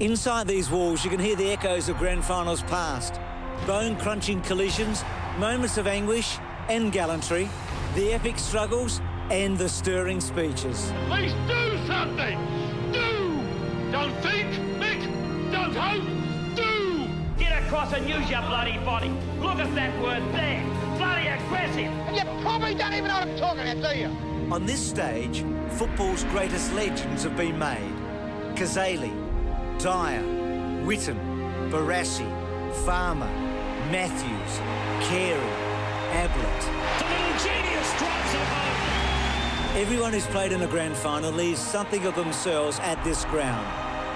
Inside these walls, you can hear the echoes of grand finals past. Bone-crunching collisions, moments of anguish and gallantry, the epic struggles and the stirring speeches. Please do something! Do! Don't think, Mick! Don't hope! Do! Get across and use your bloody body. Look at that word there. Bloody aggressive. And you probably don't even know what I'm talking about, do you? On this stage, football's greatest legends have been made. Cazaly, Dyer, Whitten, Barassi, Farmer, Matthews, Carey, Ablett. The little genius drives it home. Everyone who's played in a grand final leaves something of themselves at this ground.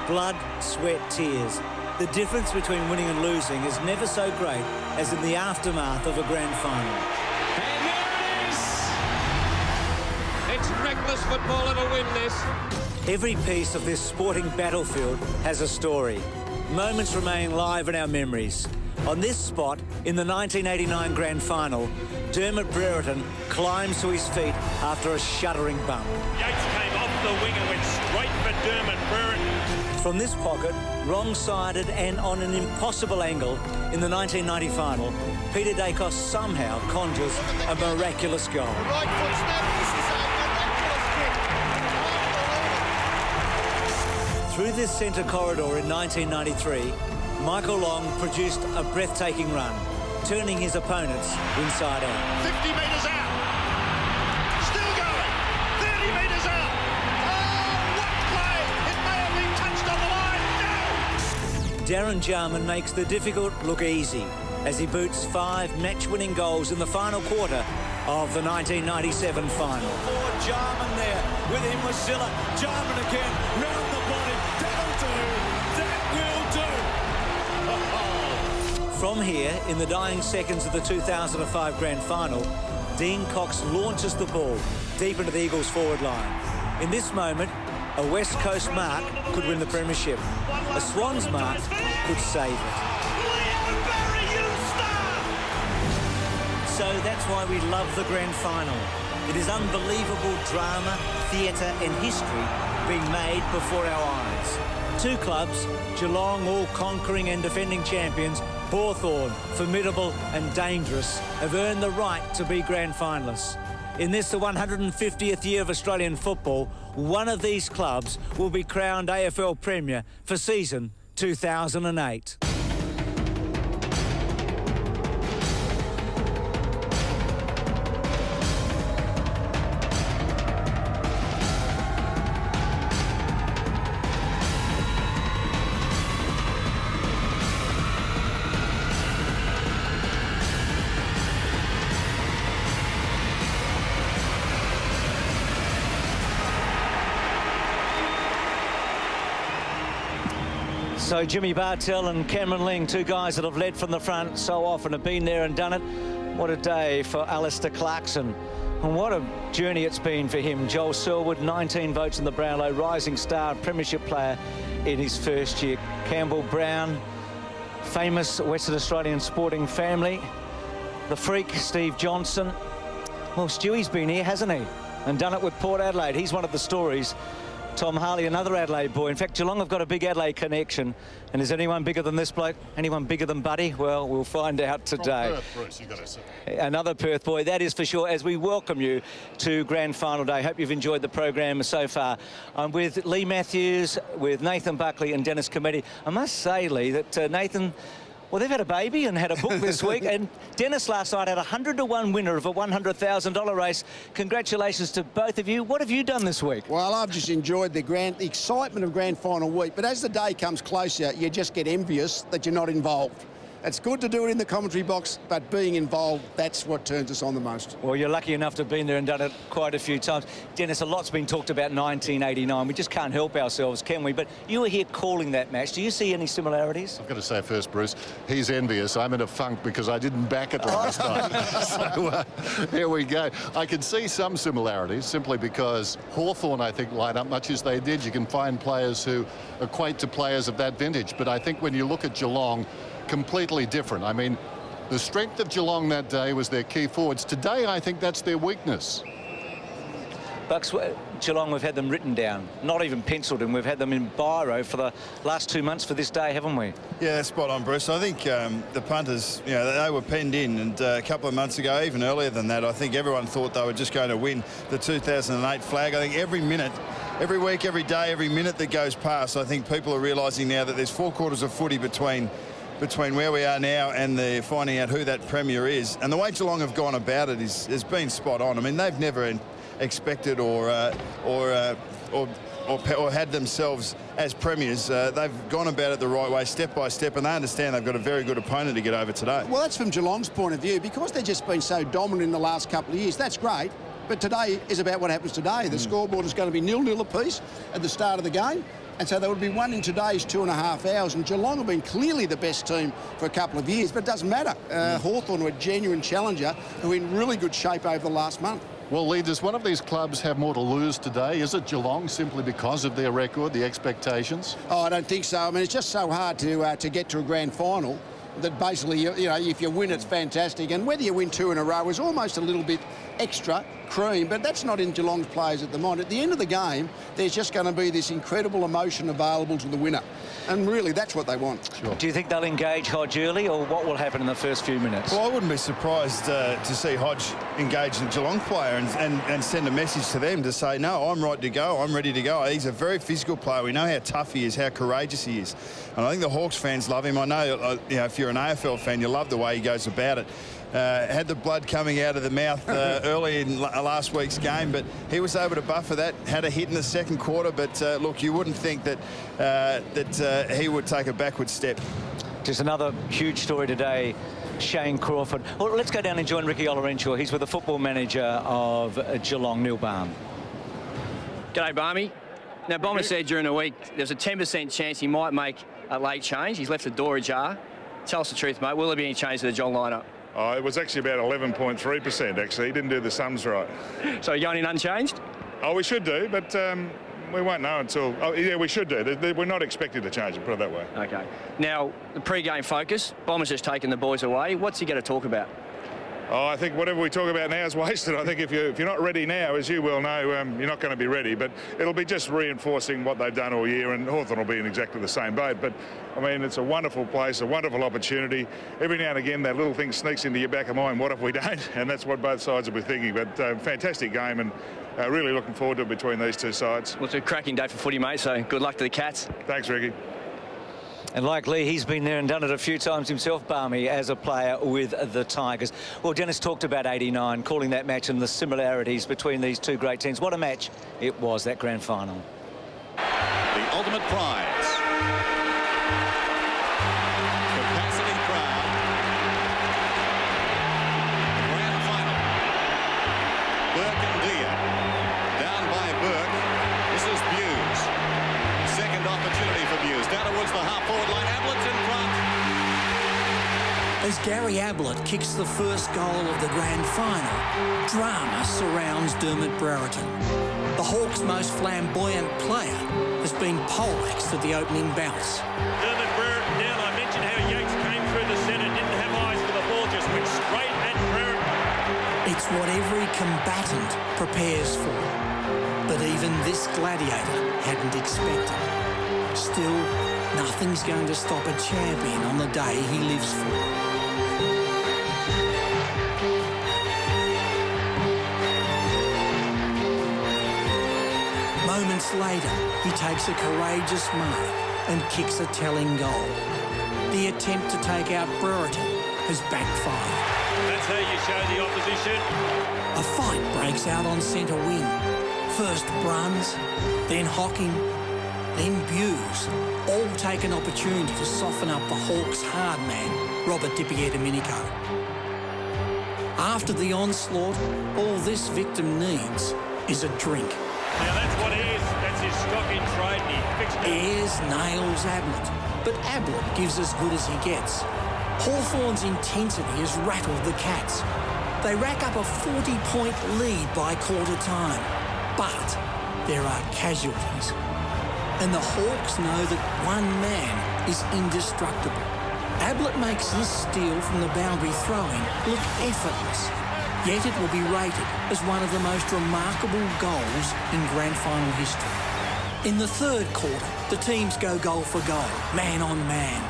Blood, sweat, tears. The difference between winning and losing is never so great as in the aftermath of a grand final. And there it is! It's reckless football that'll win this. Every piece of this sporting battlefield has a story. Moments remain live in our memories. On this spot, in the 1989 Grand Final, Dermot Brereton climbs to his feet after a shuddering bump. Yates came off the wing and went straight for Dermot Brereton. From this pocket, wrong-sided and on an impossible angle, in the 1990 final, Peter Dacos somehow conjures a miraculous goal. Right foot snap, this is a miraculous kick. Through this centre corridor in 1993, Michael Long produced a breathtaking run, turning his opponents inside out. 50 metres out. Still going. 30 metres out. Oh, what play! It may have been touched on the line. No! Darren Jarman makes the difficult look easy as he boots 5 match-winning goals in the final quarter of the 1997 final. Forward Jarman there. With him was Zilla. Jarman again. Round the body. That'll do. That will do. From here, in the dying seconds of the 2005 Grand Final, Dean Cox launches the ball deep into the Eagles' forward line. In this moment, a West Coast mark could win the premiership. A Swans mark could save it. So that's why we love the Grand Final. It is unbelievable drama, theatre and history being made before our eyes. 2 clubs, Geelong all-conquering and defending champions, Hawthorn, formidable and dangerous, have earned the right to be grand finalists. In this, the 150th year of Australian football, one of these clubs will be crowned AFL Premier for season 2008. So Jimmy Bartell and Cameron Ling, 2 guys that have led from the front so often, have been there and done it. What a day for Alistair Clarkson. And what a journey it's been for him. Joel Selwood, 19 votes in the Brownlow, rising star, premiership player in his first year. Campbell Brown, famous Western Australian sporting family. The freak, Steve Johnson. Well, Stewie's been here, hasn't he? And done it with Port Adelaide. He's one of the stories. Tom Harley, another Adelaide boy. In fact, Geelong have got a big Adelaide connection. And is anyone bigger than this bloke? Anyone bigger than Buddy? Well, we'll find out today. Perth, Bruce, you got to say. Another Perth boy, that is for sure, as we welcome you to Grand Final Day. Hope you've enjoyed the program so far. I'm with Lee Matthews, with Nathan Buckley and Dennis Cometti. I must say, Lee, that Nathan... Well, they've had a baby and had a book this week, and Dennis last night had a 100-to-1 winner of a $100,000 race. Congratulations to both of you. What have you done this week? Well, I've just enjoyed the excitement of Grand Final week, but as the day comes closer, you just get envious that you're not involved. It's good to do it in the commentary box, but being involved, that's what turns us on the most. Well, you're lucky enough to have been there and done it quite a few times. Dennis, a lot's been talked about 1989. We just can't help ourselves, can we? But you were here calling that match. Do you see any similarities? I've got to say first, Bruce, he's envious. I'm in a funk because I didn't back it last night. So here we go. I can see some similarities simply because Hawthorn, I think, line up much as they did. You can find players who equate to players of that vintage. But I think when you look at Geelong, completely different. I mean, the strength of Geelong that day was their key forwards. Today, I think that's their weakness. Bucks, Geelong, we've had them written down, not even penciled in. We've had them in biro for the last 2 months for this day, haven't we? Yeah, spot on, Bruce. I think the punters, you know, they were penned in, and a couple of months ago, even earlier than that, I think everyone thought they were just going to win the 2008 flag. I think every minute, every week, every day, every minute that goes past, I think people are realising now that there's 4 quarters of footy between where we are now and finding out who that premier is. And the way Geelong have gone about it has been spot on. I mean, they've never expected or had themselves as premiers. They've gone about it the right way, step by step, and they understand they've got a very good opponent to get over today. Well, that's from Geelong's point of view. Because they've just been so dominant in the last couple of years, that's great. But today is about what happens today. The scoreboard is going to be 0-0 apiece at the start of the game. And so there would be one in today's 2.5 hours. And Geelong have been clearly the best team for a couple of years, but it doesn't matter. Hawthorn were a genuine challenger who are in really good shape over the last month. Well, Lee, does one of these clubs have more to lose today? Is it Geelong simply because of their record, the expectations? Oh, I don't think so. I mean, it's just so hard to get to a grand final that basically, you know, if you win, it's fantastic. And whether you win 2 in a row is almost a little bit extra cream, but that's not in Geelong's players at the moment. At the end of the game, there's just going to be this incredible emotion available to the winner. And really, that's what they want. Sure. Do you think they'll engage Hodge early, or what will happen in the first few minutes? Well, I wouldn't be surprised to see Hodge engage the Geelong player and send a message to them to say, no, I'm right to go, I'm ready to go. He's a very physical player. We know how tough he is, how courageous he is. And I think the Hawks fans love him. I know, you know, if you're an AFL fan, you love the way he goes about it. Had the blood coming out of the mouth early in last week's game, but he was able to buffer that, had a hit in the second quarter, but look, you wouldn't think that he would take a backward step. Just another huge story today, Shane Crawford. Well, let's go down and join Ricky Olorenshaw. He's with the football manager of Geelong, Neil Balme. G'day, Barmy. Now, Bomber said during the week there's a 10% chance he might make a late change. He's left the door ajar. Tell us the truth, mate. Will there be any change to the Geelong lineup? Oh, it was actually about 11.3%, actually. He didn't do the sums right. So you're going in unchanged? Oh, we should do, but we won't know until... Oh, yeah, we should do. We're not expected to change it, put it that way. OK. Now, the pre-game focus, Bomber's just taken the boys away. What's he going to talk about? Oh, I think whatever we talk about now is wasted. I think if you're not ready now, as you well know, you're not going to be ready. But it'll be just reinforcing what they've done all year, and Hawthorn will be in exactly the same boat. But, I mean, it's a wonderful place, a wonderful opportunity. Every now and again, that little thing sneaks into your back of mind, what if we don't? And that's what both sides will be thinking. But fantastic game, and really looking forward to it between these two sides. Well, it's a cracking day for footy, mate, so good luck to the Cats. Thanks, Ricky. And like Lee, he's been there and done it a few times himself, Barmy, as a player with the Tigers. Well, Dennis talked about 89, calling that match and the similarities between these two great teams. What a match it was, that grand final. The ultimate prize. Capacity crowd. The grand final. Burke and Dia. Down by Burke. This is Buse. Second opportunity for Buse. Down towards the half-forward line. Ablett's in front. As Gary Ablett kicks the first goal of the grand final, drama surrounds Dermott Brereton. The Hawks' most flamboyant player has been poleaxed at the opening bounce. Dermott Brereton down. I mentioned how Yates came through the centre, didn't have eyes for the ball, just went straight at Brereton. It's what every combatant prepares for, but even this gladiator hadn't expected. Still, nothing's going to stop a champion on the day he lives for. Moments later, he takes a courageous mark and kicks a telling goal. The attempt to take out Brereton has backfired. That's how you show the opposition. A fight breaks out on centre wing. First Bruns, then Hocking, then Buse, all take an opportunity to soften up the Hawks' hard man, Robert Dipier-Domenico. After the onslaught, all this victim needs is a drink. Now that's what he is. That's his stock in trade, and he fixed it. Ayres nails Ablett, but Ablett gives as good as he gets. Hawthorn's intensity has rattled the Cats. They rack up a 40-point lead by quarter time, but there are casualties. And the Hawks know that one man is indestructible. Ablett makes this steal from the boundary throw-in look effortless. Yet it will be rated as one of the most remarkable goals in grand final history. In the third quarter, the teams go goal for goal, man on man.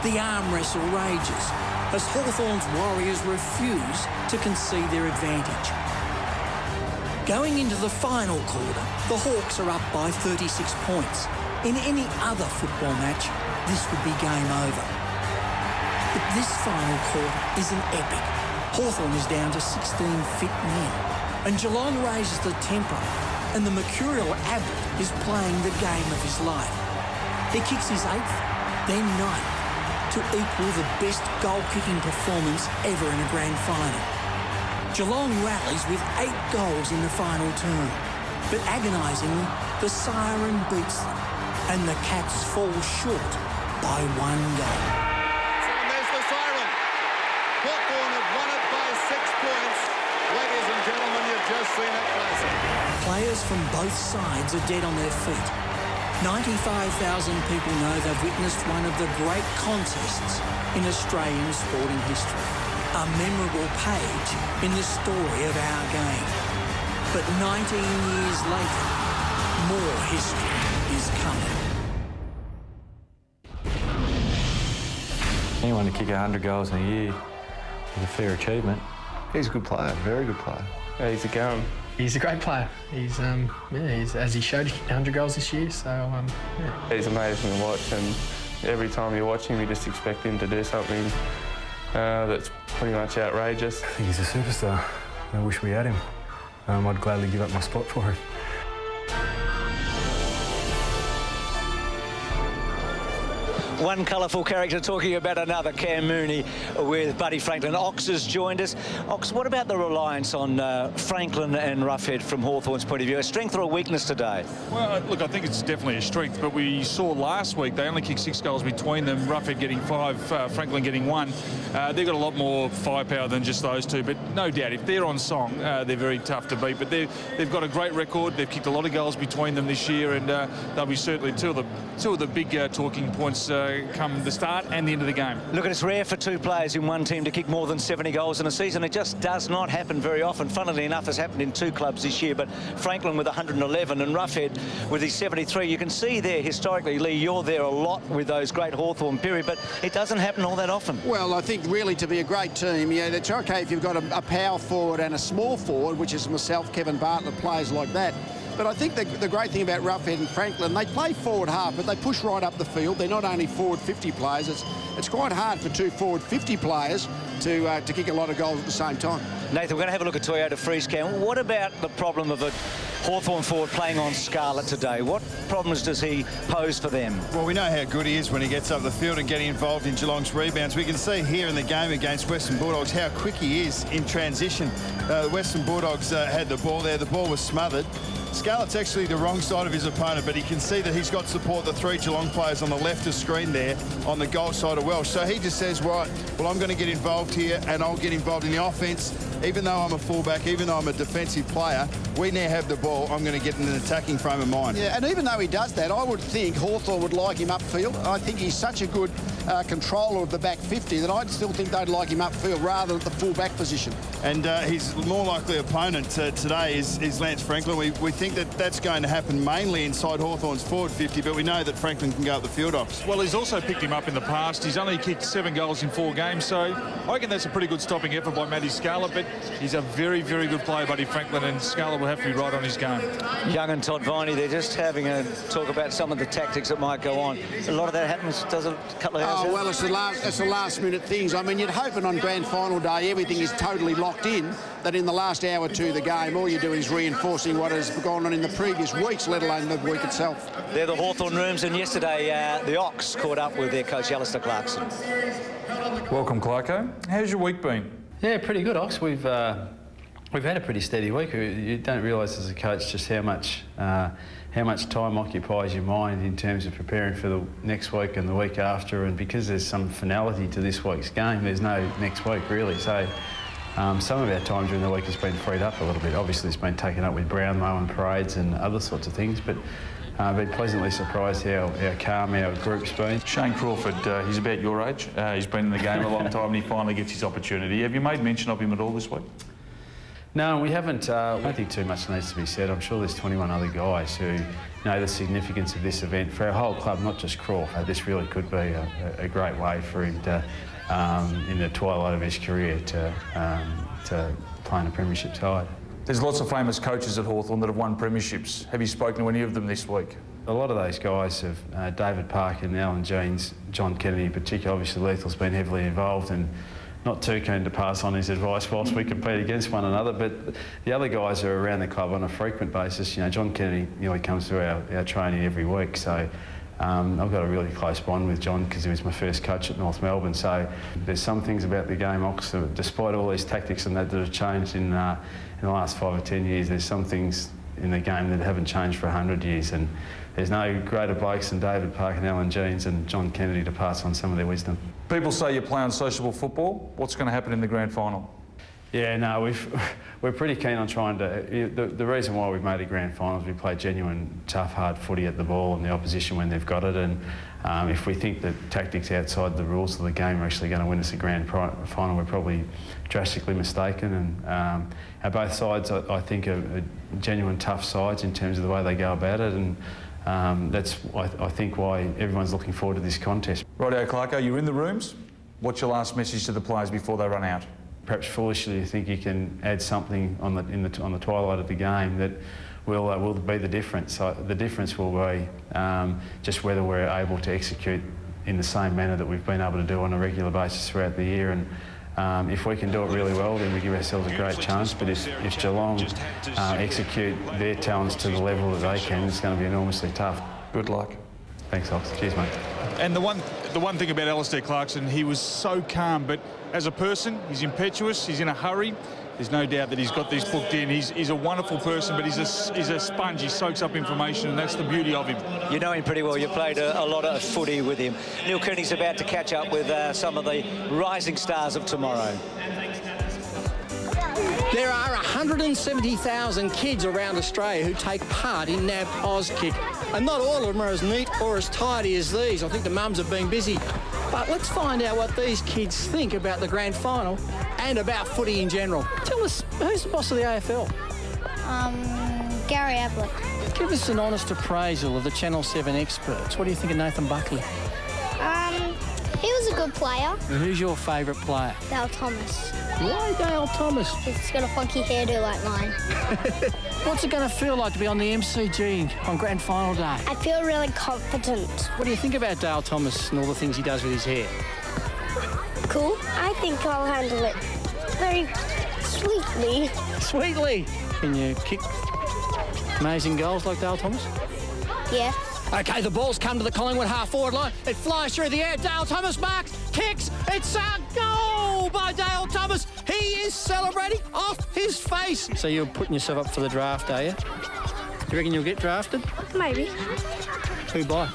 The arm wrestle rages as Hawthorn's Warriors refuse to concede their advantage. Going into the final quarter, the Hawks are up by 36 points. In any other football match, this would be game over. But this final quarter is an epic. Hawthorn is down to 16 fit men, and Geelong raises the tempo, and the mercurial Ablett is playing the game of his life. He kicks his 8th, then 9th, to equal the best goal-kicking performance ever in a grand final. Geelong rallies with 8 goals in the final term, but agonisingly, the siren beats them, and the Cats fall short by 1 goal. And there's the siren. Hawthorn have won it by 6 points. Ladies and gentlemen, you've just seen a classic. Players from both sides are dead on their feet. 95,000 people know they've witnessed one of the great contests in Australian sporting history. A memorable page in the story of our game. But 19 years later, more history is coming. Anyone to kick 100 goals in a year is a fair achievement. He's a good player, very good player. Yeah, he's a going. He's a great player. He's as he showed, 100 goals this year. So yeah. He's amazing to watch, and every time you watch him, you just expect him to do something that's pretty much outrageous. I think he's a superstar. I wish we had him. I'd gladly give up my spot for him. One colourful character talking about another, Cam Mooney with Buddy Franklin. Ox has joined us. Ox, what about the reliance on Franklin and Roughhead from Hawthorn's point of view? A strength or a weakness today? Well, look, I think it's definitely a strength, but we saw last week they only kicked 6 goals between them, Roughhead getting 5, Franklin getting 1. They've got a lot more firepower than just those two, but no doubt, if they're on song, they're very tough to beat. But they've got a great record. They've kicked a lot of goals between them this year, and they'll be certainly two of the big talking points come the start and the end of the game. Look, it's rare for 2 players in one team to kick more than 70 goals in a season. It just does not happen very often. Funnily enough, it's happened in 2 clubs this year, but Franklin with 111 and Roughhead with his 73. You can see there, historically, Lee, you're there a lot with those great Hawthorn period, but it doesn't happen all that often. Well, I think really to be a great team, yeah, it's okay if you've got a power forward and a small forward, which is myself, Kevin Bartlett, players like that. But I think the great thing about Roughhead and Franklin, they play forward half, but they push right up the field. They're not only forward 50 players. It's quite hard for 2 forward 50 players to kick a lot of goals at the same time. Nathan, we're going to have a look at Toyota Freescam. What about the problem of a Hawthorn forward playing on Scarlett today? What problems does he pose for them? Well, we know how good he is when he gets up the field and getting involved in Geelong's rebounds. We can see here in the game against Western Bulldogs how quick he is in transition. The Western Bulldogs had the ball there. The ball was smothered. Scarlett's actually the wrong side of his opponent, but he can see that he's got support, the 3 Geelong players on the left of screen there on the goal side of Welsh. So he just says, right, well, I'm going to get involved here and I'll get involved in the offence. Even though I'm a fullback, even though I'm a defensive player, we now have the ball. I'm going to get in an attacking frame of mind. Yeah, and even though he does that, I would think Hawthorn would like him upfield. I think he's such a good controller of the back 50 that I'd still think they'd like him upfield rather than at the full-back position. And his more likely opponent today is Lance Franklin. We think that that's going to happen mainly inside Hawthorn's forward 50, but we know that Franklin can go up the field ops. Well, he's also picked him up in the past. He's only kicked 7 goals in 4 games, so I reckon that's a pretty good stopping effort by Matty Scarlett, but he's a very, very good player, Buddy Franklin, and Scarlett will have to be right on his game. Young and Todd Viney, they're just having a talk about some of the tactics that might go on. A lot of that happens, does it, a couple of hours? Oh, well, it's the last-minute things. I mean, you'd hope on grand final day everything is totally locked in, that in the last hour or two of the game, all you do is reinforcing what has gone on in the previous weeks, let alone the week itself. They're the Hawthorn rooms, and yesterday the Ox caught up with their coach, Alistair Clarkson. Welcome, Clarko. How's your week been? Yeah, pretty good, Ox. We've had a pretty steady week. You don't realise as a coach just how much time occupies your mind in terms of preparing for the next week and the week after, and because there's some finality to this week's game, there's no next week really. So some of our time during the week has been freed up a little bit. Obviously it's been taken up with Brownlow and parades and other sorts of things, but been pleasantly surprised how calm our group's been. Shane Crawford, he's about your age. He's been in the game a long time and he finally gets his opportunity. Have you made mention of him at all this week? No, we haven't. I don't think too much needs to be said. I'm sure there's 21 other guys who know the significance of this event for our whole club, not just Crawf. This really could be a great way for him to, in the twilight of his career, to play in a premiership side. There's lots of famous coaches at Hawthorn that have won premierships. Have you spoken to any of them this week? A lot of those guys have, David Parker and Alan Jeans, John Kennedy in particular. Obviously Lethal's been heavily involved and not too keen to pass on his advice whilst we compete against one another, but the other guys are around the club on a frequent basis. You know, John Kennedy nearly comes to our training every week, so I've got a really close bond with John because he was my first coach at North Melbourne. So there's some things about the game, Ox, despite all these tactics and that have changed in the last 5 or 10 years, there's some things in the game that haven't changed for 100 years, and there's no greater blokes than David Parker and Alan Jeans and John Kennedy to pass on some of their wisdom. People say you play unsociable football. What's going to happen in the grand final? Yeah, no, we're pretty keen on trying to... The reason why we've made a grand final is we play genuine, tough, hard footy at the ball and the opposition when they've got it, and if we think that tactics outside the rules of the game are actually going to win us a grand final, we're probably drastically mistaken. And both sides, I think, are genuine tough sides in terms of the way they go about it, and that's, I think, why everyone's looking forward to this contest. Rightio, Clarko, you're in the rooms. What's your last message to the players before they run out? Perhaps foolishly, you think you can add something on the twilight of the game that will be the difference. So the difference will be just whether we're able to execute in the same manner that we've been able to do on a regular basis throughout the year. And if we can do it really well, then we give ourselves a great chance. But if Geelong execute their talents to the level that they can, it's going to be enormously tough. Good luck. Thanks, Ox. Cheers, mate. And the one thing about Alistair Clarkson, he was so calm, but as a person, he's impetuous, he's in a hurry. There's no doubt that he's got this booked in. He's a wonderful person, but he's a sponge. He soaks up information, and that's the beauty of him. You know him pretty well. You played a lot of footy with him. Neil Kearney's about to catch up with some of the rising stars of tomorrow. There are 170,000 kids around Australia who take part in NAB Auskick, and not all of them are as neat or as tidy as these. I think the mums have been busy. But let's find out what these kids think about the grand final and about footy in general. Tell us, who's the boss of the AFL? Gary Ablett. Give us an honest appraisal of the Channel 7 experts. What do you think of Nathan Buckley? He was a good player. And who's your favourite player? Dale Thomas. Why Dale Thomas? He's got a funky hairdo like mine. What's it going to feel like to be on the MCG on grand final day? I feel really confident. What do you think about Dale Thomas and all the things he does with his hair? Cool. I think I'll handle it very sweetly. Sweetly? Can you kick amazing goals like Dale Thomas? Yeah. OK, the ball's come to the Collingwood half-forward line. It flies through the air. Dale Thomas marks, kicks. It's a goal by Dale Thomas. He is celebrating off his face. So you're putting yourself up for the draft, are you? Do you reckon you'll get drafted? Maybe. Who by?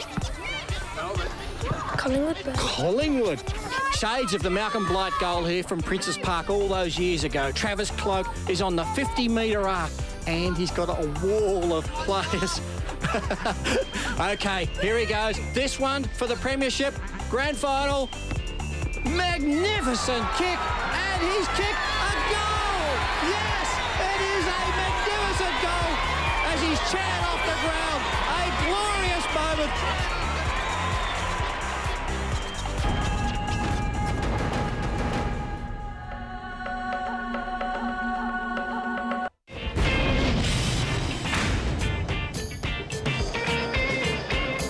Collingwood. Collingwood. Shades of the Malcolm Blight goal here from Princes Park all those years ago. Travis Cloak is on the 50-metre arc, and he's got a wall of players. OK, here he goes. This one for the premiership, grand final. Magnificent kick, and he's kicked a goal. Yes, it is a magnificent goal as he's chatted off the ground. A glorious moment.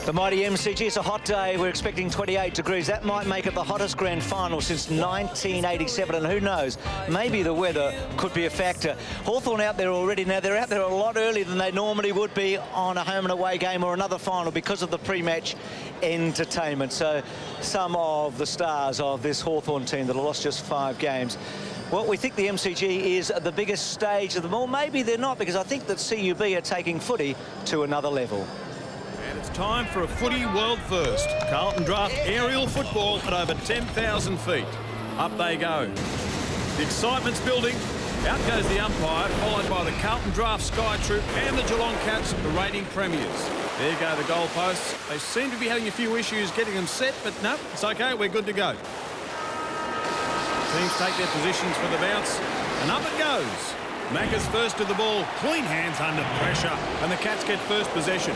The mighty MCG, it's a hot day. We're expecting 28 degrees. That might make it the hottest grand final since 1987. And who knows, maybe the weather could be a factor. Hawthorn out there already. Now, they're out there a lot earlier than they normally would be on a home and away game or another final because of the pre-match entertainment. So some of the stars of this Hawthorn team that have lost just 5 games. Well, we think the MCG is the biggest stage of them all. Maybe they're not, because I think that CUB are taking footy to another level. And it's time for a footy world first. Carlton draft aerial football at over 10,000 feet. Up they go. The excitement's building. Out goes the umpire, followed by the Carlton draft Sky Troop and the Geelong Cats, the reigning premiers. There go the goalposts. They seem to be having a few issues getting them set, but no, it's OK, we're good to go. Teams take their positions for the bounce, and up it goes. Macca's first to the ball. Clean hands under pressure. And the Cats get first possession.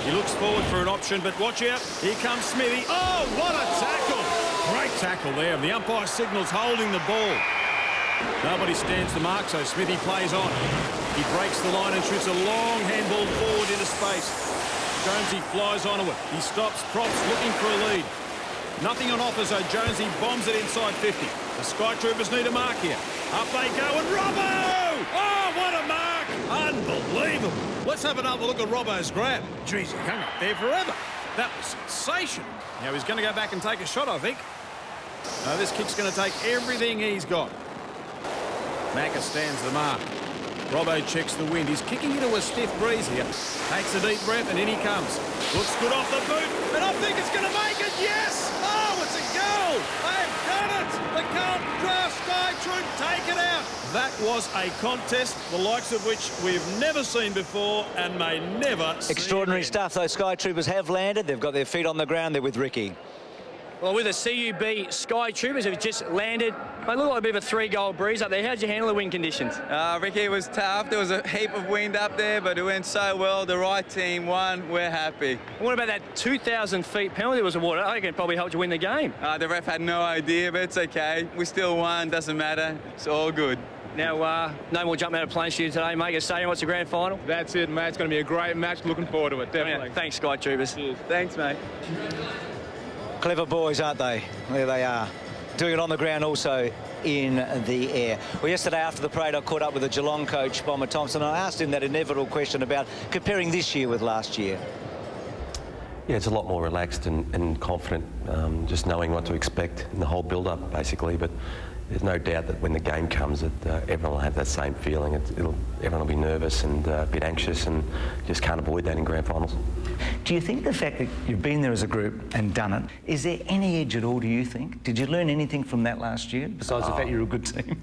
He looks forward for an option, but watch out. Here comes Smithy. Oh, what a tackle. Great tackle there. The umpire signals holding the ball. Nobody stands the mark, so Smithy plays on. He breaks the line and shoots a long handball forward into space. Jonesy flies onto it. He stops, props, looking for a lead. Nothing on offer, so Jonesy bombs it inside 50. The Sky Troopers need a mark here. Up they go, and Robbo! Oh, what a mark! Unbelievable. Let's have another look at Robbo's grab. Jeez, he hung up there forever. That was sensational. Now he's going to go back and take a shot, I think. No, this kick's going to take everything he's got. Macca stands the mark. Robbo checks the wind. He's kicking into a stiff breeze here. Takes a deep breath and in he comes. Looks good off the boot, and I think it's going to make it. Yes! Oh, it's a goal! They've done it! The Carlton Draft Sky Troop take it out. That was a contest the likes of which we've never seen before and may never see Extraordinary again. stuff. Those Sky Troopers have landed. They've got their feet on the ground there with Ricky. Well, with the CUB Sky Troopers who've just landed, they look like a bit of a 3-goal breeze up there. How'd you handle the wind conditions? Ricky, it was tough. There was a heap of wind up there, but it went so well. The right team won. We're happy. What about that 2,000 feet penalty was awarded? I think it probably helped you win the game. The ref had no idea, but it's okay. We still won. Doesn't matter. It's all good. Now, no more jumping out of planes for you today, mate. Stadium, what's the grand final? That's it, mate. It's going to be a great match. Looking forward to it, definitely. Yeah, thanks, Sky Troopers. Cheers. Thanks, mate. Clever boys, aren't they? There they are. Doing it on the ground, also in the air. Well, yesterday after the parade, I caught up with the Geelong coach, Bomber Thompson, and I asked him that inevitable question about comparing this year with last year. Yeah, it's a lot more relaxed and confident, just knowing what to expect in the whole build-up, basically. But there's no doubt that when the game comes, that everyone will have that same feeling. Everyone will be nervous and a bit anxious, and just can't avoid that in grand finals. Do you think the fact that you've been there as a group and done it, is there any edge at all, do you think? Did you learn anything from that last year, besides the fact you're a good team?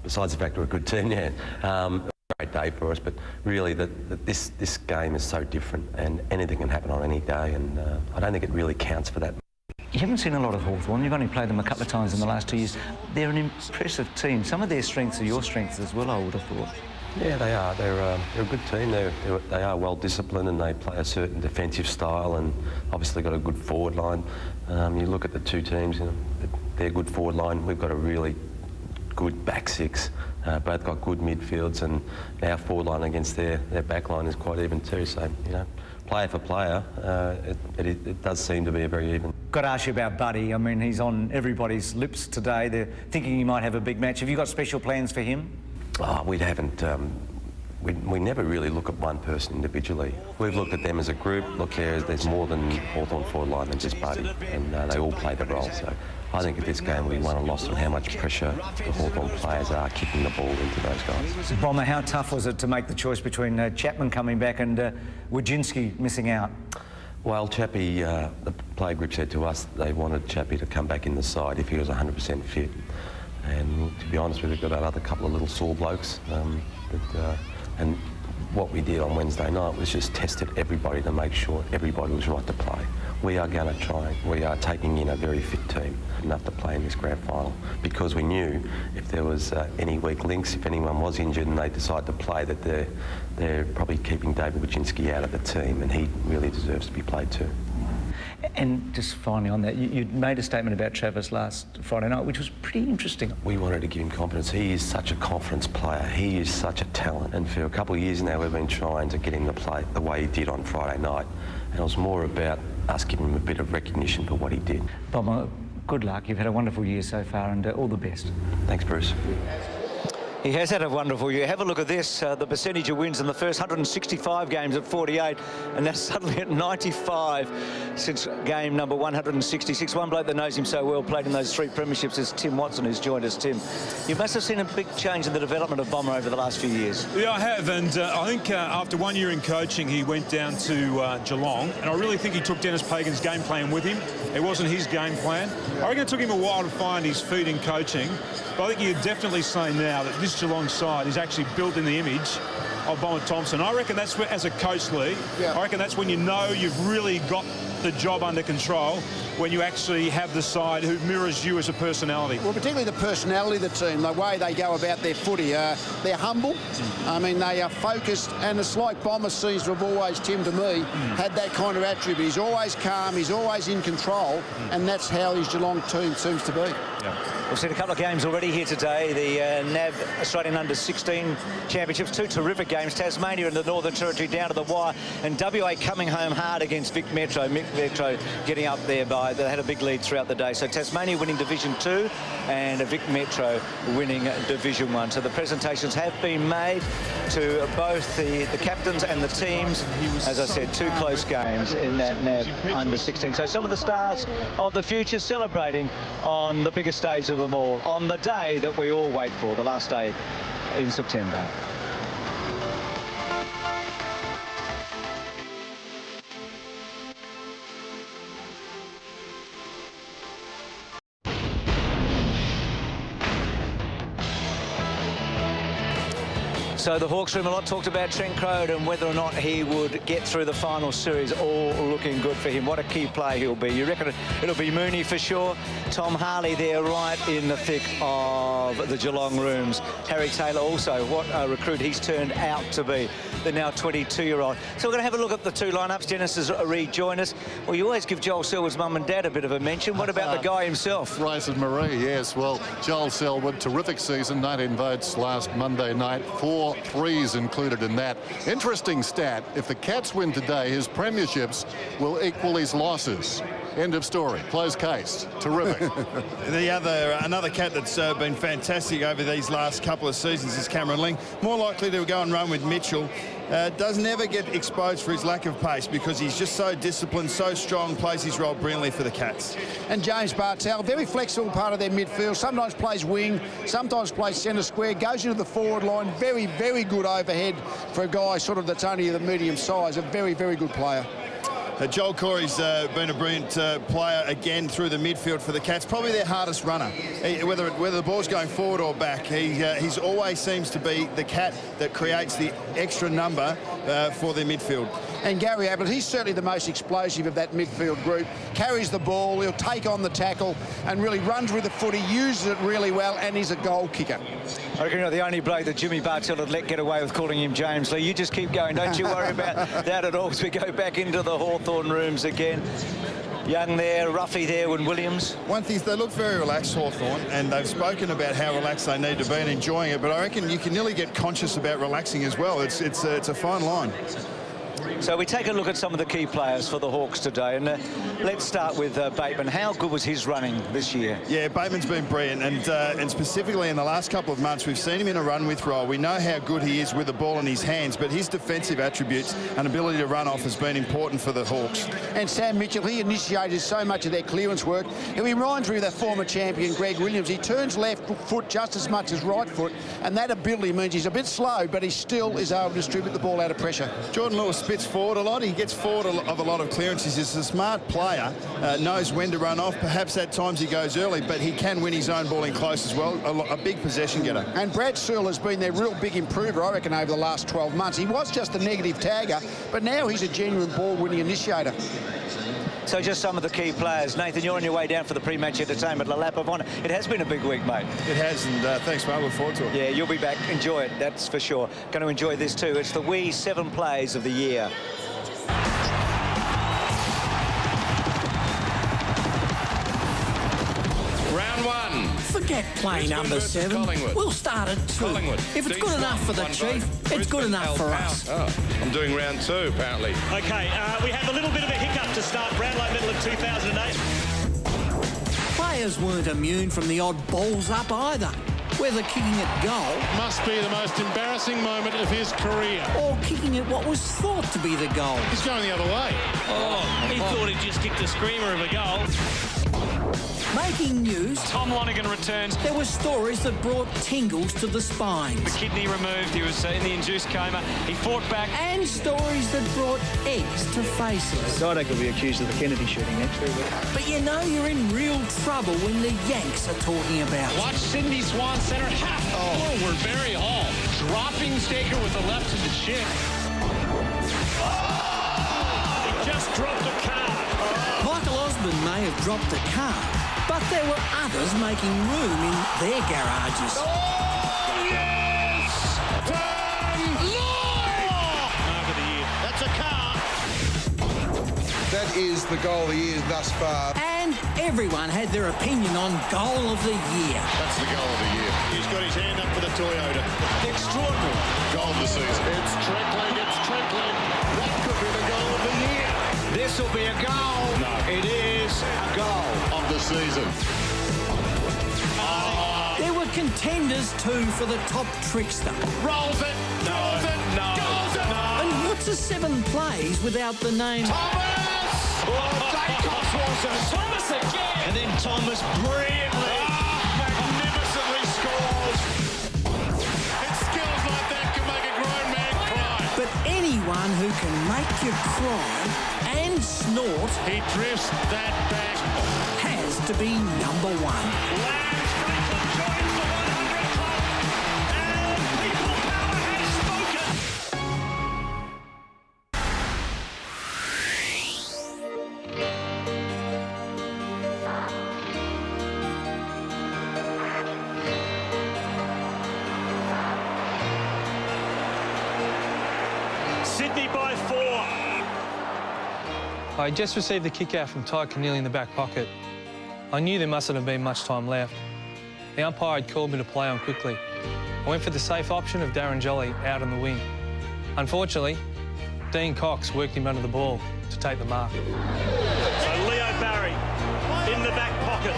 Besides the fact we're a good team, yeah. Great day for us, but really this game is so different, and anything can happen on any day, and I don't think it really counts for that. You haven't seen a lot of Hawthorn. You've only played them a couple of times in the last 2 years. They're an impressive team. Some of their strengths are your strengths as well, I would have thought. Yeah, they are. They're a good team. They are well disciplined, and they play a certain defensive style, and obviously got a good forward line. You look at the two teams, you know, their good forward line. We've got a really good back six. Both got good midfields, and our forward line against their back line is quite even too. So, you know, player for player, it does seem to be a very even. Got to ask you about Buddy. I mean, he's on everybody's lips today. They're thinking he might have a big match. Have you got special plans for him? Oh, we haven't. We never really look at one person individually. We've looked at them as a group. Look, there's more than Hawthorn forward line than just Buddy, and they all play the role. So I think at this game we won or lost on how much pressure the Hawthorn players are kicking the ball into those guys. Bomber, how tough was it to make the choice between Chapman coming back and Wojcinski missing out? Well, Chappie, the play group said to us they wanted Chappie to come back in the side if he was 100% fit. And to be honest with you, we've got another couple of little sore blokes. And what we did on Wednesday night was just tested everybody to make sure everybody was right to play. We are going to try. We are taking in a very fit team, enough to play in this grand final, because we knew if there was any weak links, if anyone was injured and they decide to play, that they're probably keeping David Wojcinski out of the team, and he really deserves to be played too. And just finally on that, you made a statement about Travis last Friday night, which was pretty interesting. We wanted to give him confidence. He is such a confidence player. He is such a talent. And for a couple of years now, we've been trying to get him to play the way he did on Friday night. And it was more about us giving him a bit of recognition for what he did. Bomber, good luck. You've had a wonderful year so far, and all the best. Thanks, Bruce. He has had a wonderful year. Have a look at this, the percentage of wins in the first 165 games at 48, and that's suddenly at 95 since game number 166. One bloke that knows him so well, played in those 3 premierships, is Tim Watson, who's joined us. Tim, you must have seen a big change in the development of Bomber over the last few years. Yeah, I have, and I think after 1 year in coaching, he went down to Geelong, and I really think he took Dennis Pagan's game plan with him. It wasn't his game plan. I reckon it took him a while to find his feet in coaching, but I think you could definitely say now that this Geelong side is actually built in the image of Bomber Thompson. I reckon that's where, as a coach, Lee, I reckon that's when you know you've really got the job under control, when you actually have the side who mirrors you as a personality? Well, particularly the personality of the team, the way they go about their footy. They're humble. I mean, they are focused, and it's like Bomber seems to have always, Tim, to me, had that kind of attribute. He's always calm, he's always in control, and that's how his Geelong team seems to be. Yeah. We've seen a couple of games already here today. The NAB Australian Under-16 Championships, 2 terrific games. Tasmania and the Northern Territory down to the wire, and WA coming home hard against Vic Metro. Vic Metro getting up there they had a big lead throughout the day. So Tasmania winning Division 2 and Vic Metro winning Division 1. So the presentations have been made to both the captains and the teams. As I said, 2 close games in that NAB Under-16. So some of the stars of the future celebrating on the biggest stage of them all, on the day that we all wait for, the last day in September. So the Hawks room, a lot talked about Trent Crowd and whether or not he would get through the final series. All looking good for him. What a key player he'll be. You reckon it'll be Mooney for sure? Tom Harley there right in the thick of the Geelong rooms. Harry Taylor also, what a recruit he's turned out to be, the now 22-year-old. So we're going to have a look at the 2 lineups. Dennis has rejoined us. Well, you always give Joel Selwood's mum and dad a bit of a mention. What about the guy himself? Bryce and Marie, yes. Well, Joel Selwood, terrific season, 19 votes last Monday night, 4 threes included in that. Interesting stat, if the Cats win today, his premierships will equal his losses. End of story. Closed case. Terrific. Another cat that's been fantastic over these last couple of seasons is Cameron Ling. More likely to go and run with Mitchell. Does never get exposed for his lack of pace because he's just so disciplined, so strong, plays his role brilliantly for the Cats. And James Bartel, very flexible part of their midfield. Sometimes plays wing, sometimes plays centre square, goes into the forward line. Very, very good overhead for a guy sort of that's only the medium size. A very, very good player. Joel Corey's been a brilliant player again through the midfield for the Cats. Probably their hardest runner. Whether the ball's going forward or back, he's always seems to be the cat that creates the extra number for their midfield. And Gary Ablett, he's certainly the most explosive of that midfield group. Carries the ball, he'll take on the tackle and really runs with the footy, uses it really well, and he's a goal kicker. I reckon you're the only bloke that Jimmy Bartel had let get away with calling him James Lee. You just keep going. Don't you worry about that at all as we go back into the Hawthorn rooms again. Young there, Ruffy there, and Williams. One thing is they look very relaxed, Hawthorn, and they've spoken about how relaxed they need to be and enjoying it, but I reckon you can nearly get conscious about relaxing as well. It's a fine line. So we take a look at some of the key players for the Hawks today, and let's start with Bateman. How good was his running this year? Yeah, Bateman's been brilliant, and specifically in the last couple of months, we've seen him in a run with role. We know how good he is with the ball in his hands, but his defensive attributes and ability to run off has been important for the Hawks. And Sam Mitchell, he initiated so much of their clearance work. He reminds me of their former champion, Greg Williams. He turns left foot just as much as right foot, and that ability means he's a bit slow, but he still is able to distribute the ball out of pressure. Jordan Lewis spits forward a lot. He gets forward of a lot of clearances. He's a smart player, knows when to run off. Perhaps at times he goes early, but he can win his own ball in close as well. A big possession getter. And Brad Searle has been their real big improver, I reckon, over the last 12 months. He was just a negative tagger, but now he's a genuine ball-winning initiator. So just some of the key players. Nathan, you're on your way down for the pre-match entertainment, La Lap of Honour. It has been a big week, mate. It has, and thanks, mate. Look forward to it. Yeah, you'll be back. Enjoy it, that's for sure. Going to enjoy this too. It's the wee 7 plays of the year. Round 1. Forget play number 7. We'll start at 2. If it's good enough for the Chief, it's good enough for us. Oh, I'm doing round 2, apparently. OK, we have a little bit of a hiccup to start Brownlow Medal of 2008. Players weren't immune from the odd balls up either. Whether kicking at goal... Must be the most embarrassing moment of his career. ...or kicking at what was thought to be the goal. He's going the other way. Oh, he thought he'd just kicked a screamer of a goal. Making news... Tom Lonergan returns. There were stories that brought tingles to the spines. The kidney removed. He was in the induced coma. He fought back. And stories that brought eggs to faces. I could be accused of the Kennedy shooting next week. But you know you're in real trouble when the Yanks are talking about it. Watch Cindy Swan center half forward, Barry Hall. Dropping Staker with the left to the shin. He just dropped a car. Michael Osborne husband may have dropped the car, but there were others making room in their garages. That's a car. That is the goal of the year thus far. And everyone had their opinion on goal of the year. That's the goal of the year. He's got his hand up for the Toyota. Extraordinary. Goal of the season. It's trickling. That could be the goal of the year. This will be a goal. No. It is a goal of the season. There were contenders too for the top trickster. Rolls it. Goes it. Goes it. And what's a 7 plays without the name? Thomas! Dacos was it. Thomas again. And then Thomas brilliantly, magnificently scores. It's skills like that can make a grown man cry. But anyone who can make you cry and snort, he drifts that back, has to be number one. Sydney by 4. I just received the kick out from Ty Keneally in the back pocket. I knew there mustn't have been much time left. The umpire had called me to play on quickly. I went for the safe option of Darren Jolly out on the wing. Unfortunately, Dean Cox worked him under the ball to take the mark. So Leo Barry in the back pocket.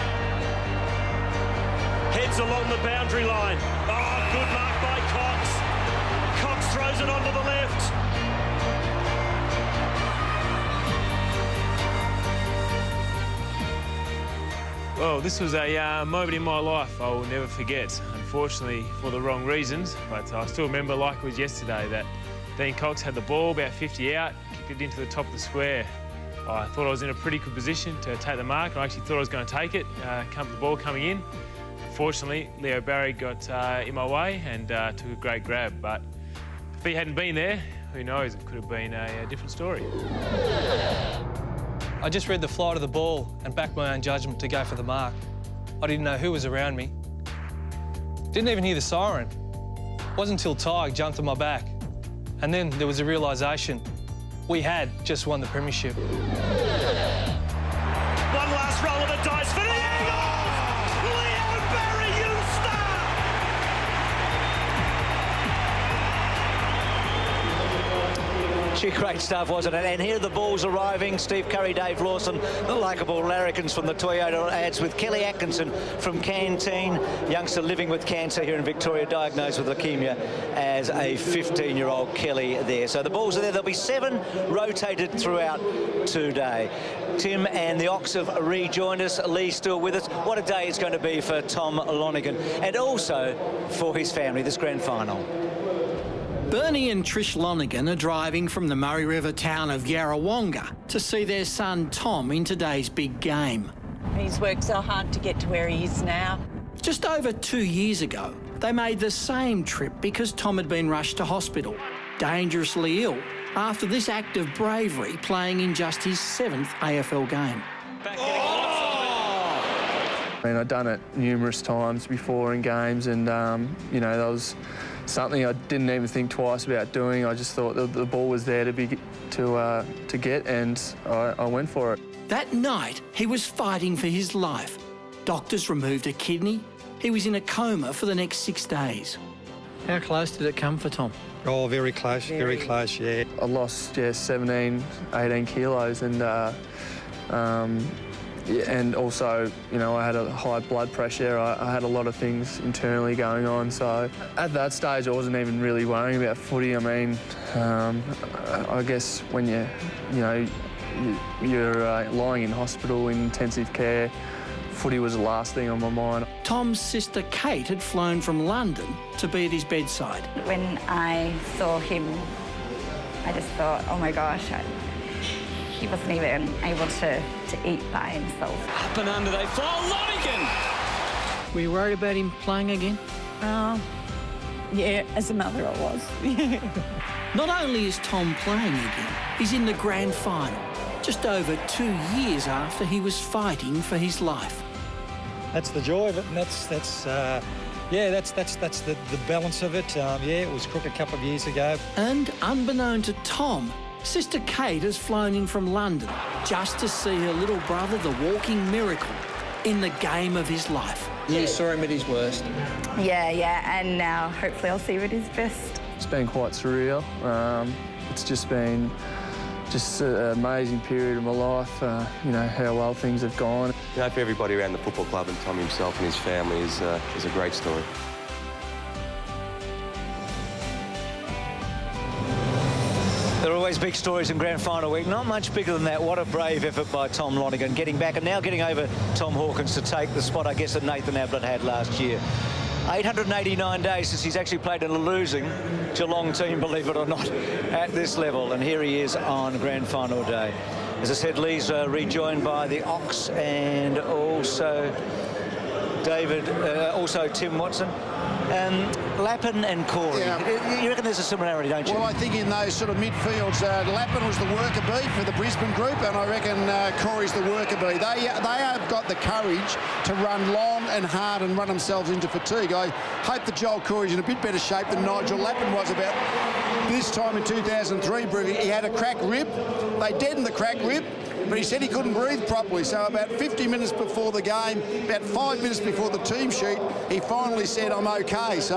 Heads along the boundary line. Oh, good mark by Cox. Cox throws it onto the left. Well, this was a moment in my life I will never forget, unfortunately for the wrong reasons, but I still remember like it was yesterday that Dean Cox had the ball about 50 out, kicked it into the top of the square. I thought I was in a pretty good position to take the mark. I actually thought I was going to take it, the ball coming in. Unfortunately, Leo Barry got in my way and took a great grab, but if he hadn't been there, who knows, it could have been a different story. I just read the flight of the ball and backed my own judgment to go for the mark. I didn't know who was around me. Didn't even hear the siren. It wasn't until Ty jumped on my back. And then there was a realisation. We had just won the premiership. One last roll of the dice for the Eagles! Leo Barry, you star! Gee, great stuff, wasn't it? And here the balls arriving. Steve Curry, Dave Lawson, the likeable larrikins from the Toyota ads with Kelly Atkinson from Canteen, youngster living with cancer here in Victoria, diagnosed with leukemia as a 15-year-old Kelly there. So the balls are there. There'll be 7 rotated throughout today. Tim and the Ox have rejoined us. Lee still with us. What a day it's going to be for Tom Lonergan and also for his family, this grand final. Bernie and Trish Lonergan are driving from the Murray River town of Yarrawonga to see their son Tom in today's big game. He's worked so hard to get to where he is now. Just over 2 years ago, they made the same trip because Tom had been rushed to hospital, dangerously ill, after this act of bravery playing in just his 7th AFL game. I mean, I'd done it numerous times before in games and, you know, that was something I didn't even think twice about doing. I just thought the ball was there to get, and I went for it. That night, he was fighting for his life. Doctors removed a kidney. He was in a coma for the next 6 days. How close did it come for Tom? Oh, very close, very close, yeah. I lost, 17, 18 kilos and also, you know, I had a high blood pressure. I had a lot of things internally going on. So at that stage, I wasn't even really worrying about footy. I mean, I guess when you're lying in hospital in intensive care, footy was the last thing on my mind. Tom's sister Kate had flown from London to be at his bedside. When I saw him, I just thought, oh my gosh, he wasn't even able to eat by himself. Up and under they fly. Lonergan! Were you worried about him playing again? Yeah, as a mother I was. Not only is Tom playing again, he's in the grand final. just over 2 years after he was fighting for his life. That's the joy of it, and that's the balance of it. It was crook a couple of years ago. And unbeknown to Tom, Sister Kate has flown in from London just to see her little brother, the walking miracle, in the game of his life. You saw him at his worst. Yeah, and now hopefully I'll see him at his best. It's been quite surreal. It's just been an amazing period of my life, how well things have gone. You know, for everybody around the football club and Tom himself and his family is a great story. There are always big stories in Grand Final week. Not much bigger than that. What a brave effort by Tom Lonergan, getting back and now getting over Tom Hawkins to take the spot, I guess, that Nathan Ablett had last year. 889 days since he's actually played in a losing Geelong team, believe it or not, at this level. And here he is on Grand Final day. As I said, Lee's rejoined by the Ox and also David, also Tim Watson. Lappin and Corey. Yeah. You reckon there's a similarity, don't you? Well, I think in those sort of midfields, Lappin was the worker bee for the Brisbane group, and I reckon Corey's the worker bee. They have got the courage to run long and hard and run themselves into fatigue. I hope that Joel Corey's in a bit better shape than Nigel Lappin was about this time in 2003. He had a cracked rib. They deadened the cracked rib, but he said he couldn't breathe properly. So about 50 minutes before the game, about 5 minutes before the team sheet, he finally said, I'm OK. So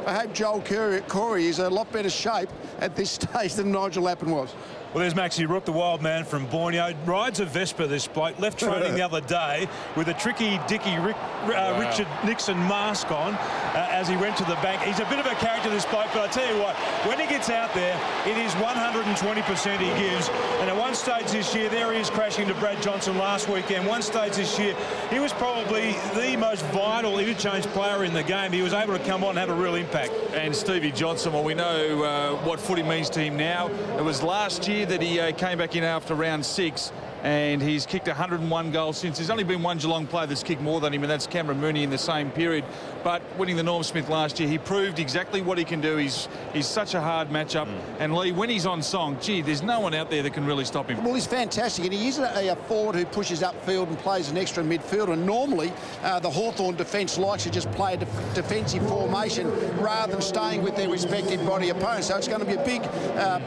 I hope Joel Corey is a lot better shape at this stage than Nigel Lappin was. Well, there's Maxie Rook, the wild man from Borneo. Rides a Vespa, this bloke. Left training the other day with a tricky Dickie Richard Nixon mask on as he went to the bank. He's a bit of a character, this bloke, but I tell you what, when he gets out there, it is 120% he gives. And at one stage this year, there he is crashing to Brad Johnson last weekend. One stage this year, he was probably the most vital interchange player in the game. He was able to come on and have a real impact. And Stevie Johnson, well, we know what footy means to him now. It was last year that he came back in after round 6 and he's kicked 101 goals since. There's only been one Geelong player that's kicked more than him, and that's Cameron Mooney in the same period. But winning the Norm Smith last year, he proved exactly what he can do. He's such a hard matchup. And Lee, when he's on song, gee, there's no one out there that can really stop him. Well, he's fantastic, and he is a forward who pushes upfield and plays an extra midfield. And normally, the Hawthorn defence likes to just play a defensive formation rather than staying with their respective body opponents. So it's going to be a big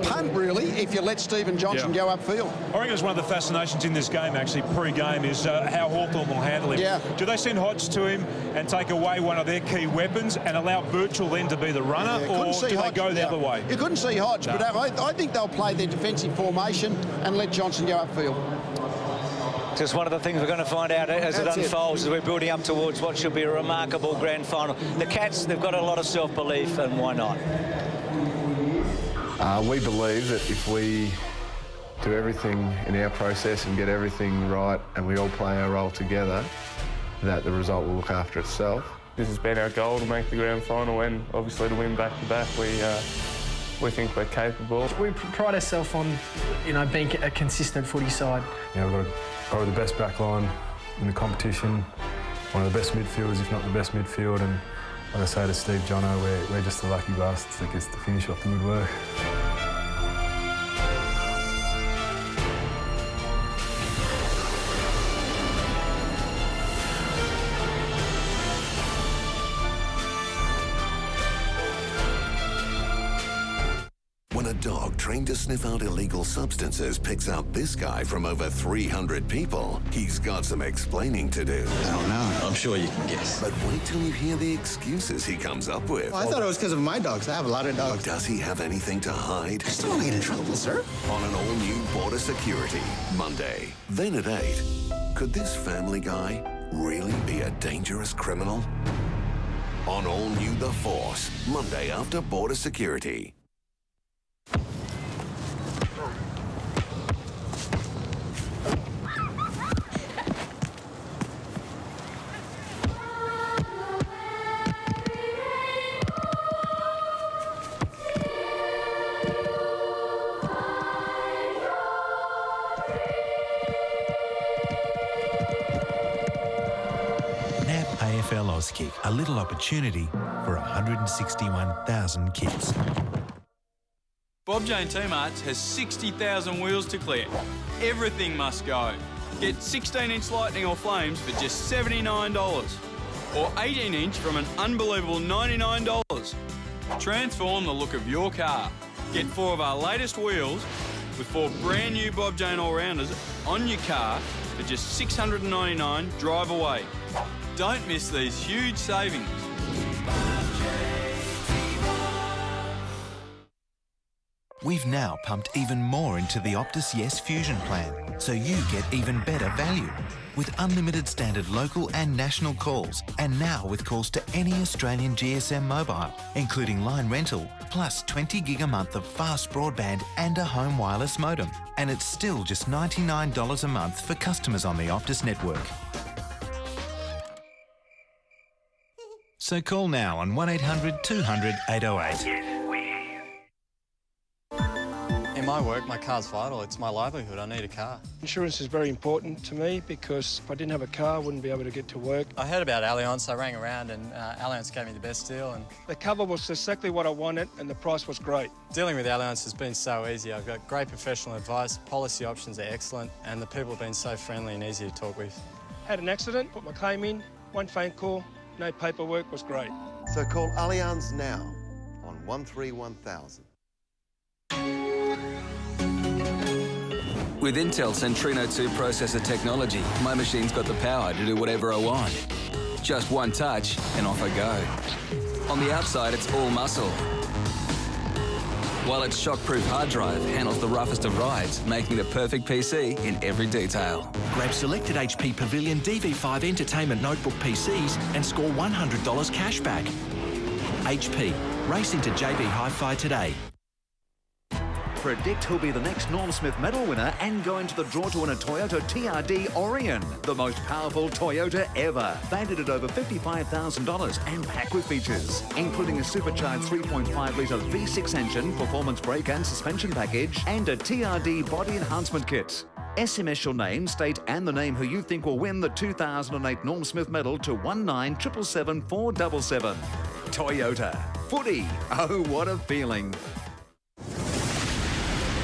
punt, really, if you let Stephen Johnson go upfield. I reckon it's one of the fascinations in this game, actually, pre-game, is how Hawthorn will handle him. Yeah. Do they send Hodge to him and take away one of their key weapons and allow Birchall then to be the runner, or do they go the other way? You couldn't see Hodge, but I think they'll play their defensive formation and let Johnson go upfield. Just one of the things we're going to find out as it unfolds as we're building up towards what should be a remarkable Grand Final. The Cats, they've got a lot of self-belief, and why not? We believe that if we do everything in our process and get everything right and we all play our role together, that the result will look after itself. This has been our goal, to make the Grand Final and obviously to win back-to-back. We think we're capable. We pride ourselves on, being a consistent footy side. We've got probably the best back line in the competition, one of the best midfielders, if not the best midfield, and like I say to Steve Jono, we're just the lucky bastards that gets to finish off the good work. When a dog trained to sniff out illegal substances picks out this guy from over 300 people, he's got some explaining to do. I don't know. I'm sure you can guess. But wait till you hear the excuses he comes up with. Well, I thought it was because of my dogs. I have a lot of dogs. Does he have anything to hide? Just don't want to get in trouble, sir. On an all-new Border Security, Monday. Then at 8, could this family guy really be a dangerous criminal? On all-new The Force, Monday after Border Security. AFL Auskick, a little opportunity for 161,000 kids. Bob Jane T-Marts has 60,000 wheels to clear. Everything must go. Get 16-inch Lightning or Flames for just $79. Or 18-inch from an unbelievable $99. Transform the look of your car. Get 4 of our latest wheels with 4 brand new Bob Jane All-Rounders on your car for just $699 drive away. Don't miss these huge savings. We've now pumped even more into the Optus Yes Fusion plan, so you get even better value. With unlimited standard local and national calls, and now with calls to any Australian GSM mobile, including line rental, plus 20 gig a month of fast broadband and a home wireless modem. And it's still just $99 a month for customers on the Optus network. So call now on 1800 200 808. In my work, my car's vital. It's my livelihood. I need a car. Insurance is very important to me because if I didn't have a car, I wouldn't be able to get to work. I heard about Allianz. I rang around and Allianz gave me the best deal. And the cover was exactly what I wanted and the price was great. Dealing with Allianz has been so easy. I've got great professional advice, policy options are excellent, and the people have been so friendly and easy to talk with. Had an accident, put my claim in, one phone call, no paperwork, was great. So call Allianz now on 131,000. With Intel Centrino 2 processor technology, my machine's got the power to do whatever I want. Just one touch and off I go. On the outside, it's all muscle. While its shockproof hard drive handles the roughest of rides, making the perfect PC in every detail. Grab selected HP Pavilion DV5 Entertainment Notebook PCs and score $100 cash back. HP. Race into JB Hi-Fi today. Predict who'll be the next Norm Smith medal winner and go into the draw to win a Toyota TRD Orion, the most powerful Toyota ever, valued at over $55,000 and packed with features, including a supercharged 3.5-litre V6 engine, performance brake and suspension package, and a TRD body enhancement kit. SMS your name, state and the name who you think will win the 2008 Norm Smith medal to 19777 477. Toyota. Footy. Oh, what a feeling.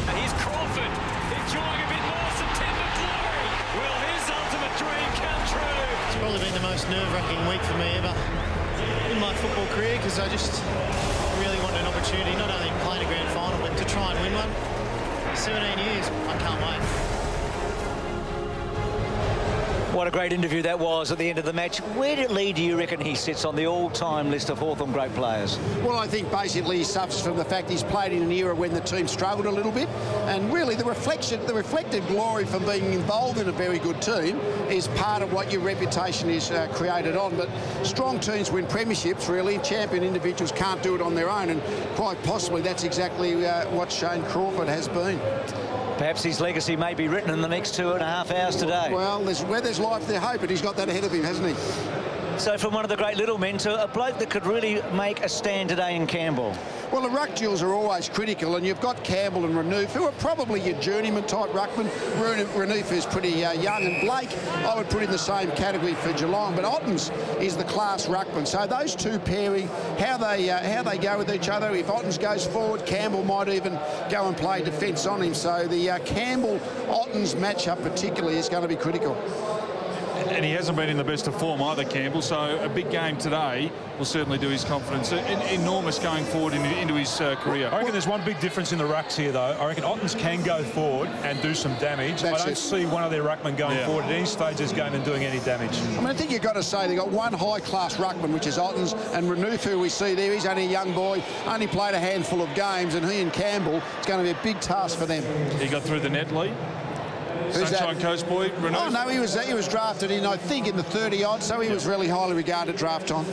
Here's Crawford, enjoying a bit more September glory. Will his ultimate dream come true? It's probably been the most nerve-wracking week for me ever in my football career because I just really wanted an opportunity, not only to play in a grand final, but to try and win one. 17 years, I can't wait. What a great interview that was at the end of the match. Where did Lee, do you reckon he sits on the all-time list of Hawthorn great players? Well, I think basically he suffers from the fact he's played in an era when the team struggled a little bit, and really the reflected glory from being involved in a very good team is part of what your reputation is created on. But strong teams win premierships, really. Champion individuals can't do it on their own, and quite possibly that's exactly what Shane Crawford has been. Perhaps his legacy may be written in the next 2.5 hours today. Well, where there's life, there's hope, and he's got that ahead of him, hasn't he? So from one of the great little men to a bloke that could really make a stand today in Campbell. Well, the ruck duels are always critical, and you've got Campbell and Renouf, who are probably your journeyman type ruckman. Renouf is pretty young, and Blake I would put in the same category for Geelong, but Ottens is the class ruckman. So those two pairing, how they go with each other. If Ottens goes forward, Campbell might even go and play defence on him. So the Campbell-Ottens matchup particularly is going to be critical. And he hasn't been in the best of form either, Campbell, so a big game today will certainly do his confidence enormous going forward into his career. I reckon there's one big difference in the rucks here, though. I reckon Ottens can go forward and do some damage. I don't see one of their ruckmen going forward at any stage of this game and doing any damage. I mean, I think you've got to say they've got one high-class ruckman, which is Ottens, and Renouf, who we see there, he's only a young boy, only played a handful of games, and he and Campbell, it's going to be a big task for them. He got through the net, Lee. Sunshine Coast boy, Renouf? Oh, no, he was drafted in, I think, in the 30-odd, so he was really highly regarded draft time.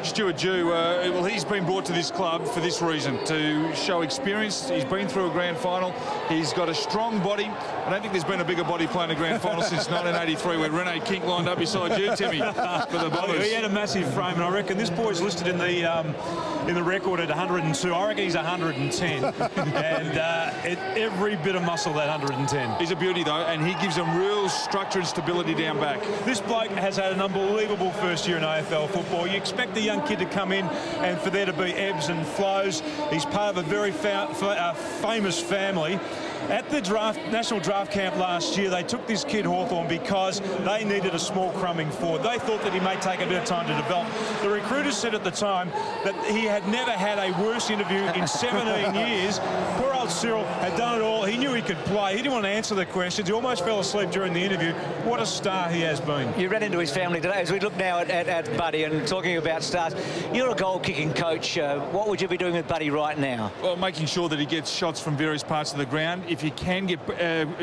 Stuart Dew, well, he's been brought to this club for this reason, to show experience. He's been through a grand final. He's got a strong body. I don't think there's been a bigger body playing a grand final since 1983, when Rene Kink lined up beside you, Timmy, for the Bombers. He had a massive frame, and I reckon this boy's listed in the record at 102. I reckon he's 110, and every bit of muscle that 110. He's a beauty, though. and he gives them real structure and stability down back. This bloke has had an unbelievable first year in AFL football. You expect the young kid to come in and for there to be ebbs and flows. He's part of a very famous family. At the national draft camp last year, they took this kid Hawthorn because they needed a small crumbing forward. They thought that he may take a bit of time to develop. The recruiters said at the time that he had never had a worse interview in 17 years. Poor old Cyril had done it all. He knew he could play. He didn't want to answer the questions. He almost fell asleep during the interview. What a star he has been. You ran into his family today. As we look now at Buddy and talking about stars, you're a goal-kicking coach. What would you be doing with Buddy right now? Well, making sure that he gets shots from various parts of the ground. If you can get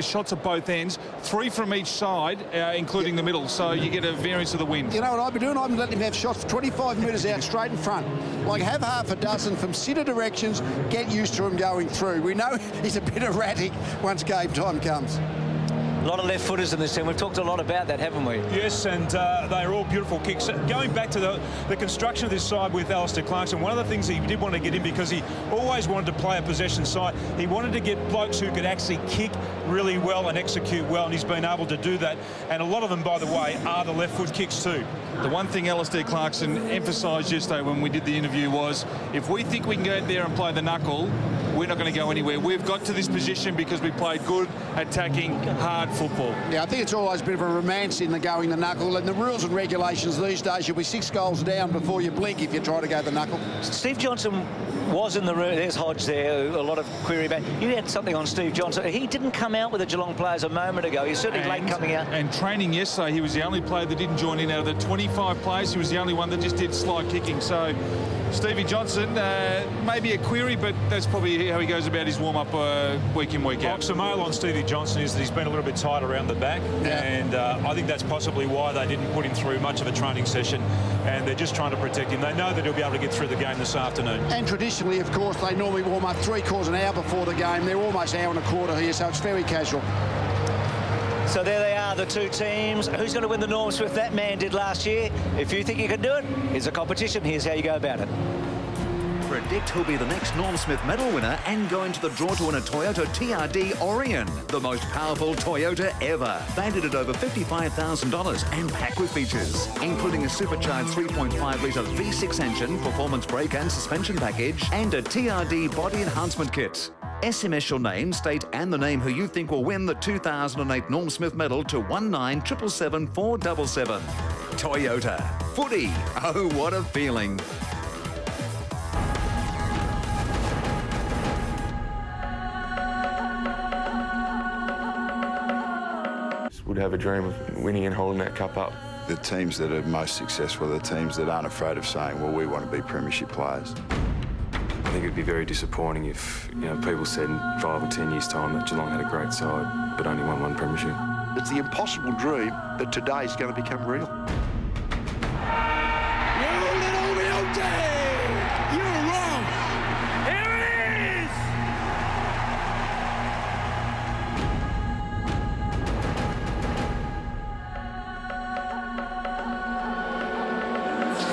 shots at both ends, 3 from each side, including the middle, so you get a variance of the wind. You know what I've been doing? I've been letting him have shots 25 metres out straight in front. Like, have half a dozen from centre directions, get used to him going through. We know he's a bit erratic once game time comes. A lot of left footers in this team. We've talked a lot about that, haven't we? Yes, and they are all beautiful kicks. Going back to the construction of this side with Alistair Clarkson, one of the things he did want to get in, because he always wanted to play a possession side, he wanted to get blokes who could actually kick really well and execute well, and he's been able to do that. And a lot of them, by the way, are the left foot kicks too. The one thing Alistair Clarkson emphasised yesterday when we did the interview was, if we think we can go out there and play the knuckle, we're not going to go anywhere. We've got to this position because we played good, attacking, hard football. Yeah, I think it's always a bit of a romance in the going the knuckle, and the rules and regulations these days, you'll be 6 goals down before you blink if you try to go the knuckle. Steve Johnson was in the room. There's Hodge there, a lot of query about. You had something on Steve Johnson. He didn't come out with the Geelong players a moment ago. He's certainly late coming out. And training yesterday, he was the only player that didn't join in. Out of the 25 players, he was the only one that just did slide kicking. So Stevie Johnson, maybe a query, but that's probably how he goes about his warm-up week in, week out. The mail on Stevie Johnson is that he's been a little bit tight around the back, and I think that's possibly why they didn't put him through much of a training session, and they're just trying to protect him. They know that he'll be able to get through the game this afternoon. And traditionally, of course, they normally warm up 3/4 an hour before the game. They're almost an hour and a quarter here, so it's very casual. So there they are, the two teams. Who's going to win the Norm Smith? That man did last year. If you think you can do it, here's a competition. Here's how you go about it. Predict who'll be the next Norm Smith medal winner and go into the draw to win a Toyota TRD Orion, the most powerful Toyota ever. Valued at over $55,000 and packed with features, including a supercharged 3.5-litre V6 engine, performance brake and suspension package, and a TRD body enhancement kit. SMS your name, state and the name who you think will win the 2008 Norm Smith medal to 19777 477. Toyota. Footy. Oh, what a feeling. Would have a dream of winning and holding that cup up. The teams that are most successful are the teams that aren't afraid of saying, well, we want to be premiership players. I think it'd be very disappointing if, people said in 5 or 10 years' time that Geelong had a great side but only won one premiership. It's the impossible dream that today is going to become real.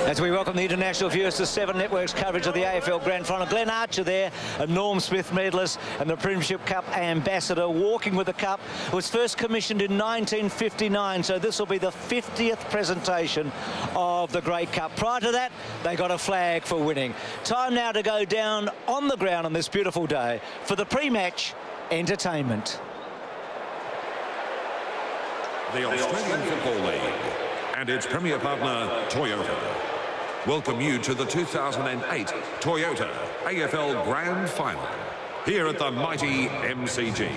As we welcome the international viewers to 7 Networks coverage of the AFL Grand Final. Glenn Archer there, a Norm Smith medalist and the Premiership Cup ambassador, walking with the cup. It was first commissioned in 1959, so this will be the 50th presentation of the Great Cup. Prior to that, they got a flag for winning. Time now to go down on the ground on this beautiful day for the pre-match entertainment. The Australian Football League and its premier partner, Toyota, welcome you to the 2008 Toyota AFL Grand Final here at the mighty MCG.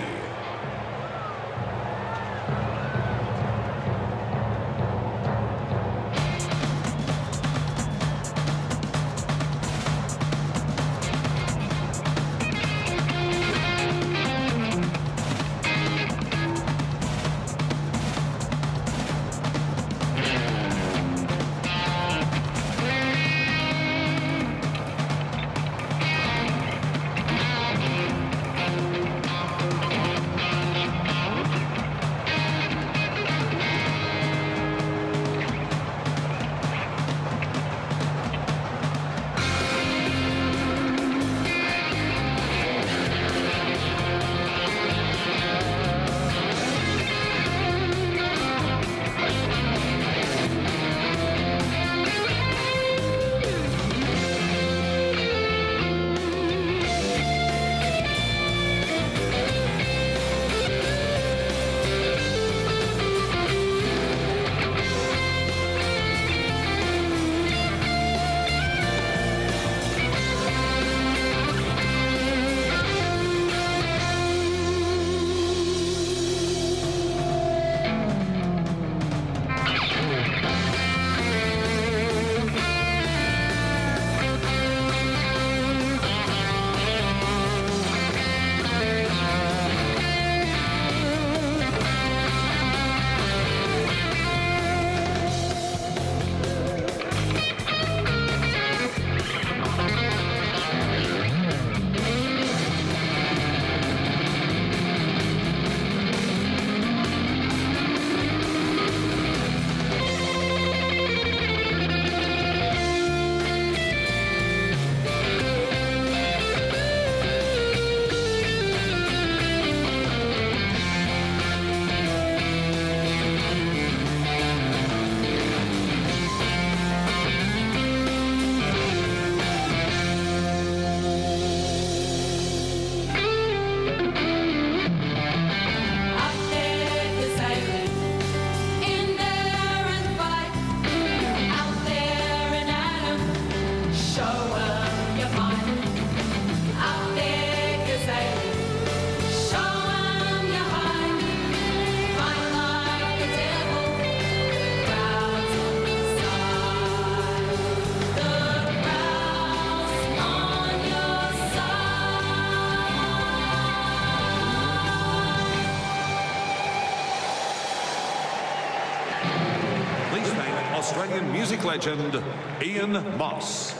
Australian music legend Ian Moss.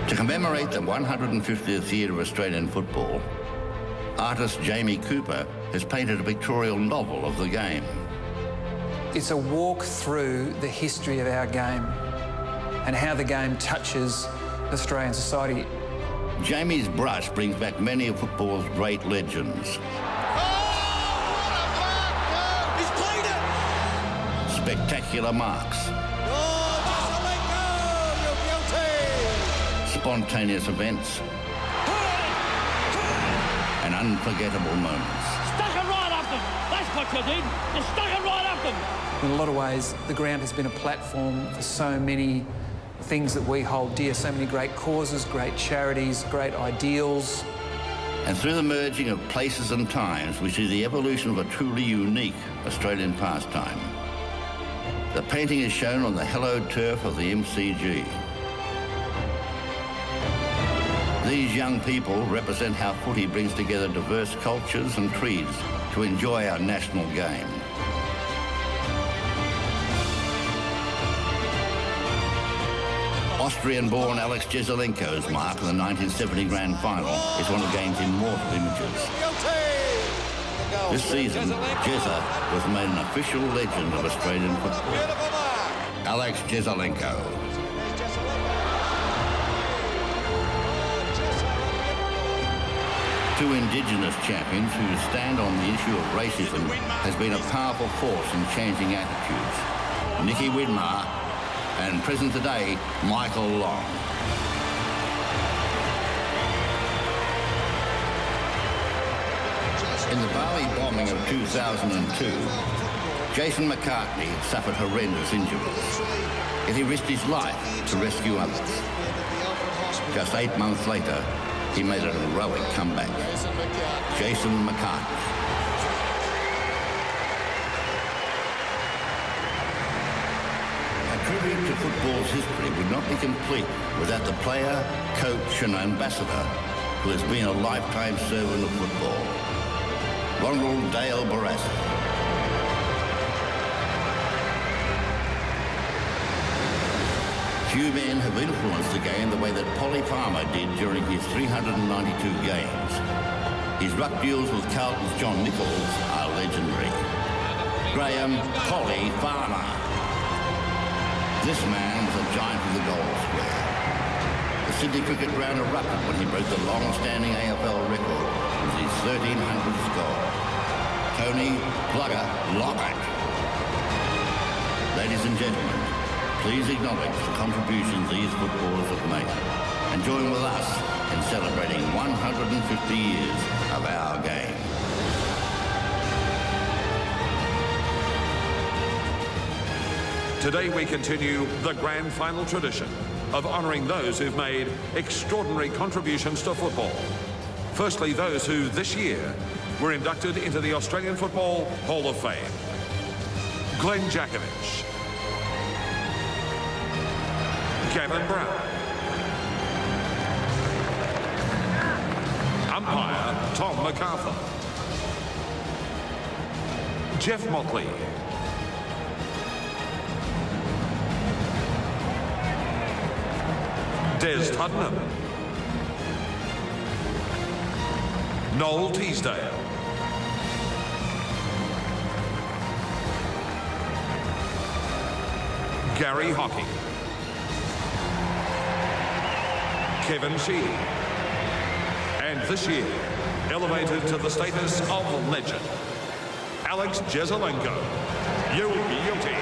To commemorate the 150th year of Australian football, artist Jamie Cooper has painted a pictorial novel of the game. It's a walk through the history of our game and how the game touches Australian society. Jamie's brush brings back many of football's great legends. He's played it! Spectacular marks. Spontaneous events. And unforgettable moments. Stuck it right up them! That's what you did! You stuck it right up them! In a lot of ways, the ground has been a platform for so many things that we hold dear, so many great causes, great charities, great ideals. And through the merging of places and times, we see the evolution of a truly unique Australian pastime. The painting is shown on the hallowed turf of the MCG. These young people represent how footy brings together diverse cultures and creeds to enjoy our national game. Austrian-born Alex Jezelenko's mark in the 1970 Grand Final is one of the game's immortal images. This season, Jezza was made an official legend of Australian football. Alex Jezelenko. Two Indigenous champions whose stand on the issue of racism has been a powerful force in changing attitudes. Nicky Widmar and present today, Michael Long. In the Bali bombing of 2002, Jason McCartney suffered horrendous injuries, yet he risked his life to rescue others. Just 8 months later, he made a heroic comeback. Jason McCartney. A tribute to football's history would not be complete without the player, coach and ambassador who has been a lifetime servant of football, Ronald Dale Barassi. Few men have influenced the game the way that Polly Farmer did during his 392 games. His ruck duels with Carlton's John Nichols are legendary. Graham Polly Farmer. This man was a giant of the goal square. The Sydney Cricket Ground erupted when he broke the long-standing AFL record with his 1,300th goal. Tony Plugger Lockett. Ladies and gentlemen, please acknowledge the contributions these footballers have made and join with us in celebrating 150 years of our game. Today we continue the grand final tradition of honouring those who've made extraordinary contributions to football. Firstly, those who this year were inducted into the Australian Football Hall of Fame. Glenn Jakovich, Gavin Brown, umpire Tom MacArthur, Jeff Motley, Des Tuddenham, Noel Teasdale, Gary Hockey, Kevin Sheedy, and this year, elevated to the status of legend, Alex Jezelenko, Yoti.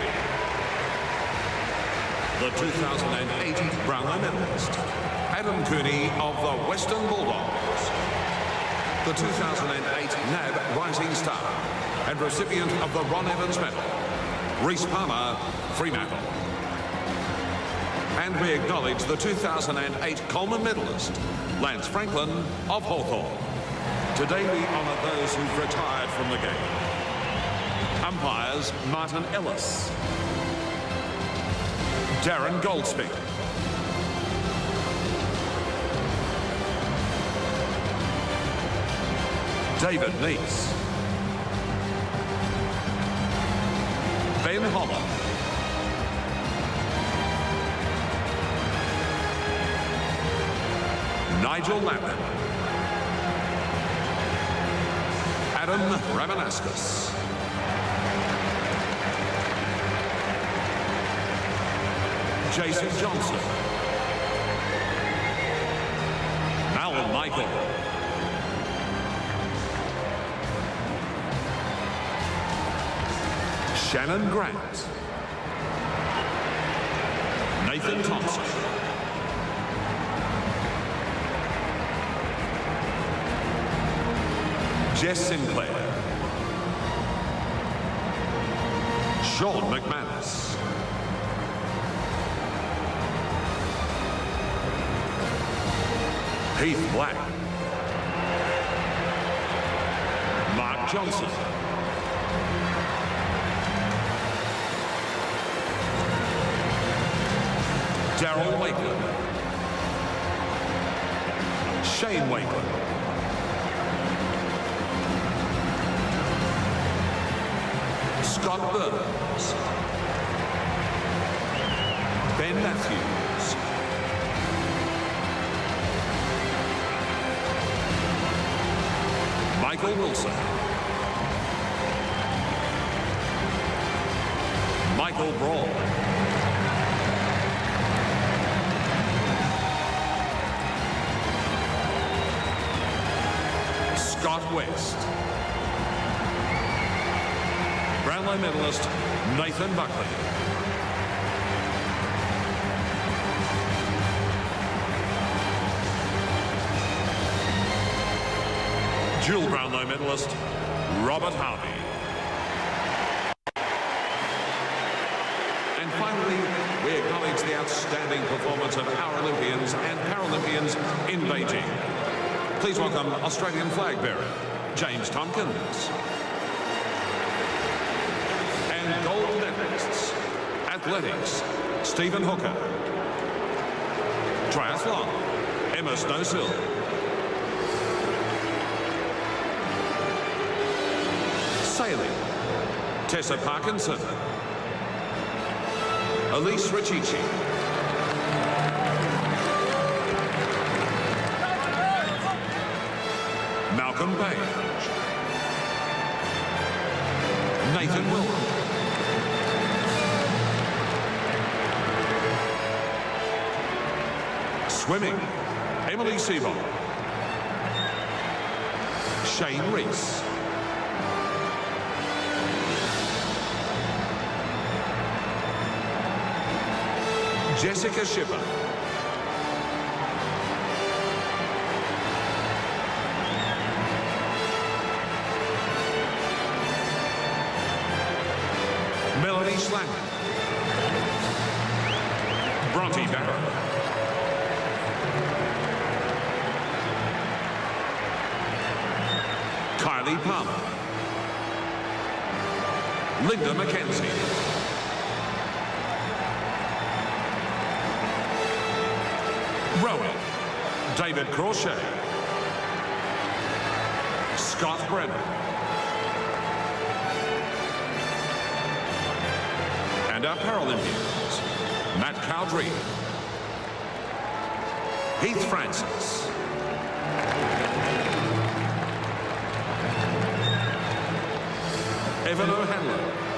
The 2008 Brownlow medalist, Adam Cooney of the Western Bulldogs. The 2008 NAB Rising Star and recipient of the Ron Evans Medal, Reece Palmer, Fremantle. And we acknowledge the 2008 Coleman medalist, Lance Franklin of Hawthorn. Today we honour those who've retired from the game. Umpires Martin Ellis, Darren Goldsmith, David Neese, Ben Holland. Nigel Lappin. Adam Ramanaskas. Jason Johnson. Alan Michael. Shannon Grant. Nathan Thompson. Jess Sinclair. Sean McManus. Heath Black. Mark Johnson. Darryl Wakeland. Shane Wakeland. Scott Burns. Ben Matthews. Michael Wilson. Michael Brawl. Scott West. Brownlow medalist Nathan Buckley. Dual Brownlow medalist Robert Harvey. And finally, we acknowledge the outstanding performance of our Olympians and Paralympians in Beijing. Please welcome Australian flag bearer James Tompkins. And gold medalists, athletics, Stephen Hooker. Triathlon, Emma Snowsill. Sailing, Tessa Parkinson. Elise Richichi. Malcolm Page. Nathan Wilson. Swimming, Emily Seabold. Shane Reese. Jessica Schipper. Melanie Schlanger. Bronte Barrow. Kylie Palmer. Linda McKenzie. Rowing, David Crochet. Scott Brennan. And our Paralympians, Matt Cowdrey. Heath Francis. Evan O'Hanlon.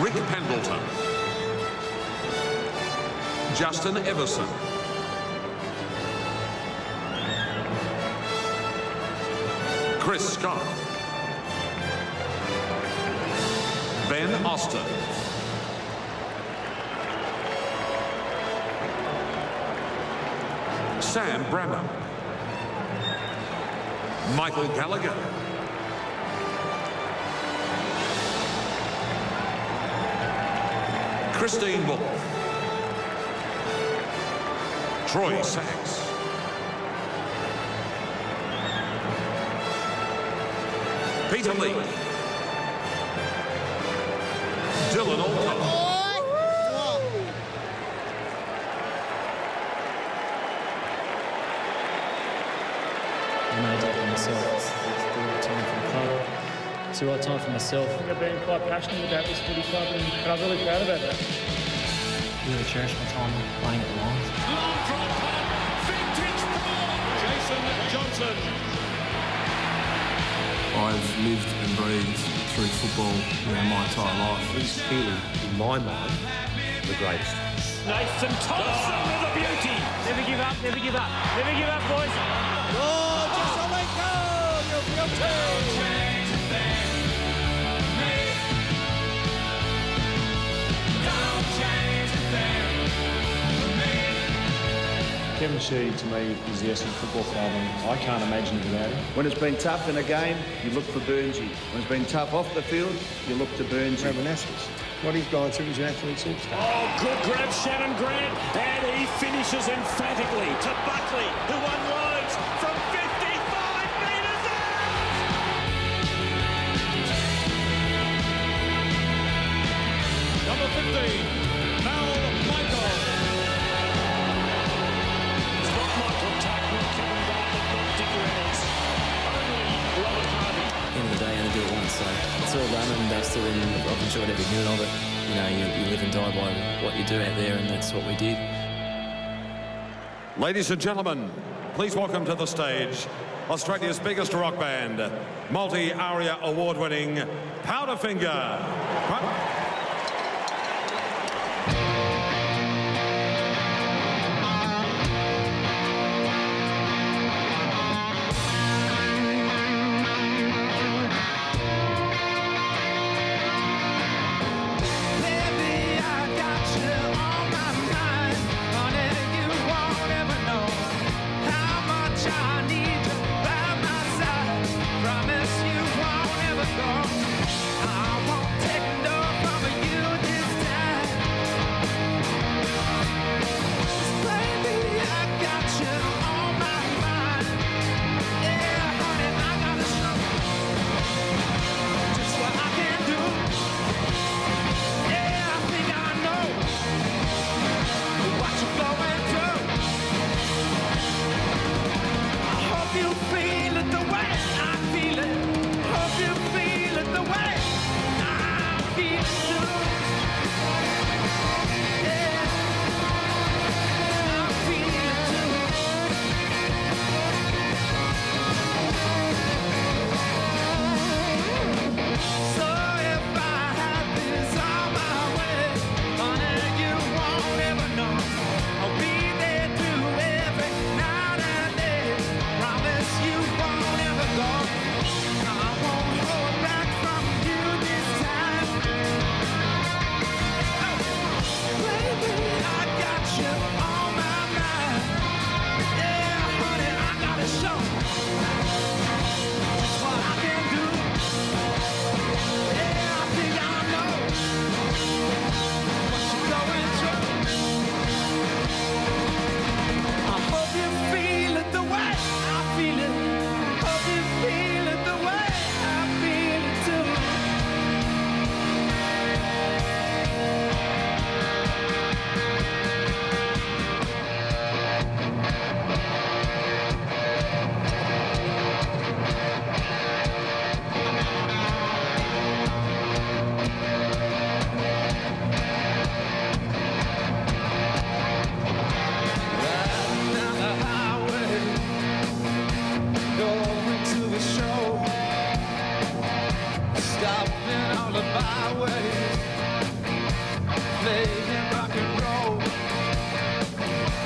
Rick Pendleton. Justin Everson. Chris Scott. Ben Austin. Sam Bramham. Michael Gallagher. Christine Wolf. Troy Sachs. Peter Lee. Dylan Alcott. I know deep in myself it's the right time for the club. It's the right time for myself. I think I've been quite passionate about this footy club and I'm really proud about that. Really cherish my time playing at the Lions. Long drop punt, vintage ball. Jason Johnson. I've lived and breathed through football my entire life. He's clearly, in my mind, the greatest. Nathan Thompson with a beauty. Never give up, never give up. Never give up, boys. Oh, just a let go. You're guilty. Kevin Sheedy, to me, is the Essendon Football Club, and I can't imagine it without him. When it's been tough in a game, you look for Burnsy. When it's been tough off the field, you look to Burnsy. What he's gone through is an absolute superstar. Oh, good grab, Shannon Grant. And he finishes emphatically to Buckley, who unloads from 55 metres out. Number 15, Mal Michael. It's not Michael Tuck, not Kevin Bartlett, not Dick Reynolds. Only Robert Harvey. At the end of the day, I only do it once, so it's all done and dusted, and I've enjoyed every minute of it. You know, you live and die by what you do out there, and that's what we did. Ladies and gentlemen, please welcome to the stage Australia's biggest rock band, multi-ARIA award-winning Powderfinger.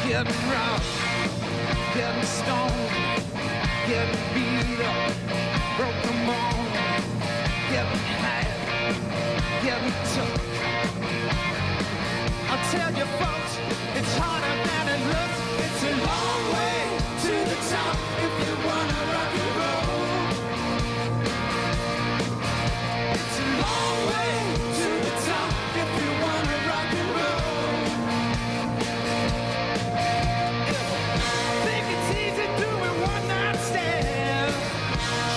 Getting rough, getting stoned, getting beat up, broken bone, getting had, getting took. I'll tell you folks, it's harder than it looks. It's a long way to the top if you wanna rock and roll. It's a long way to the top if you wanna rock and roll. Think it's easy doing one night stand.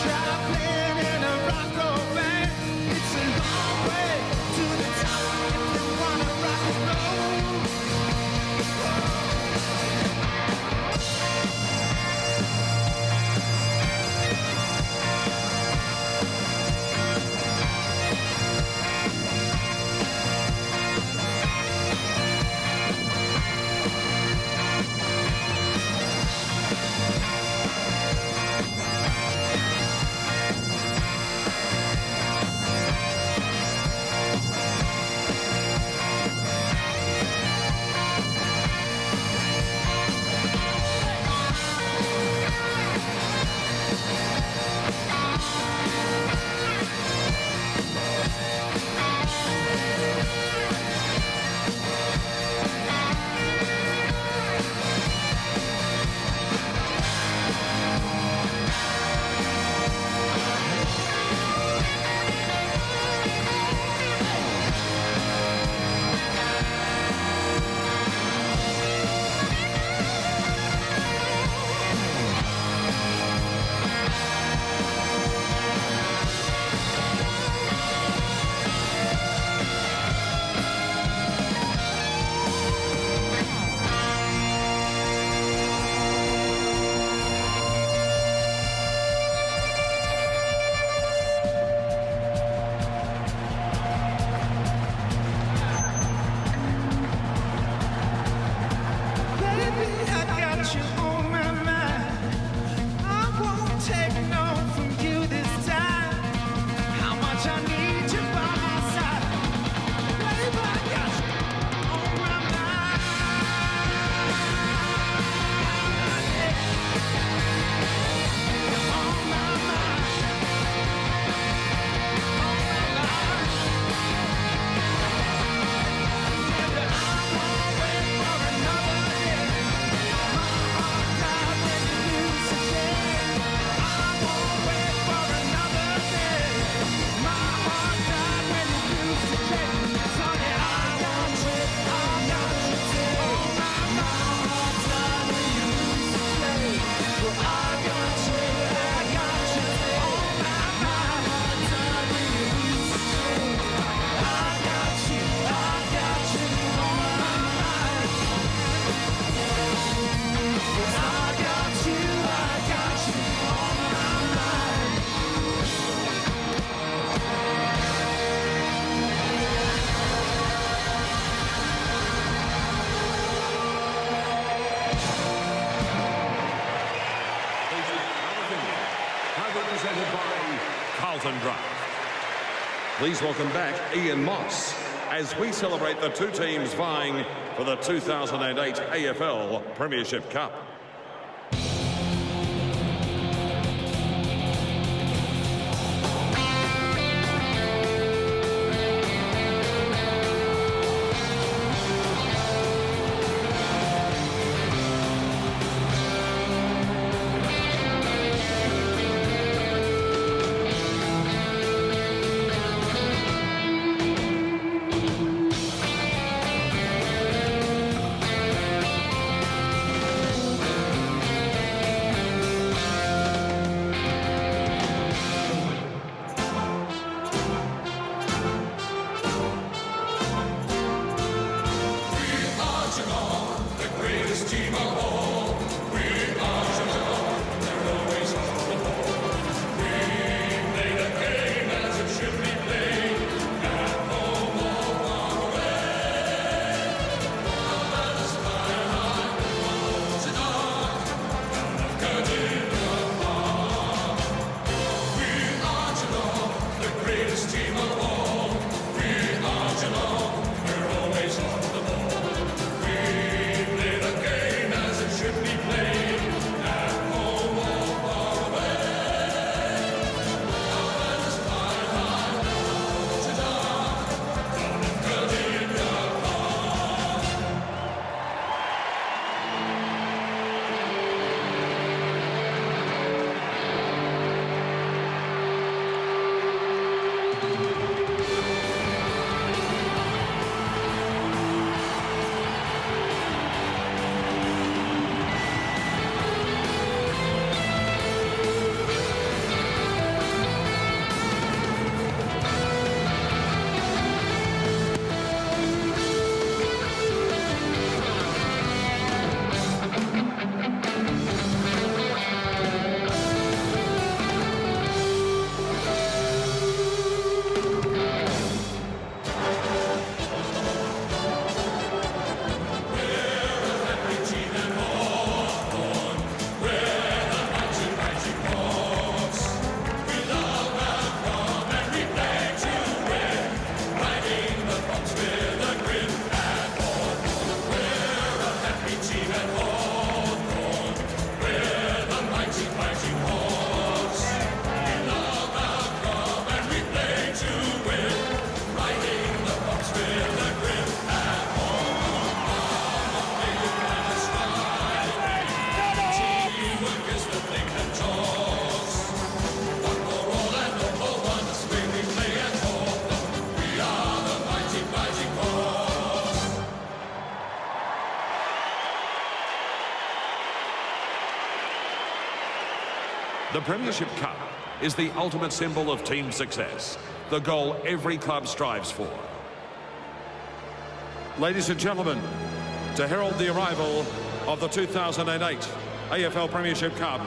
Try playing in a rock roll band. It's a long way to the top if you wanna rock and roll. Please welcome back Ian Moss as we celebrate the two teams vying for the 2008 AFL Premiership Cup. The Premiership Cup is the ultimate symbol of team success, the goal every club strives for. Ladies and gentlemen, to herald the arrival of the 2008 AFL Premiership Cup,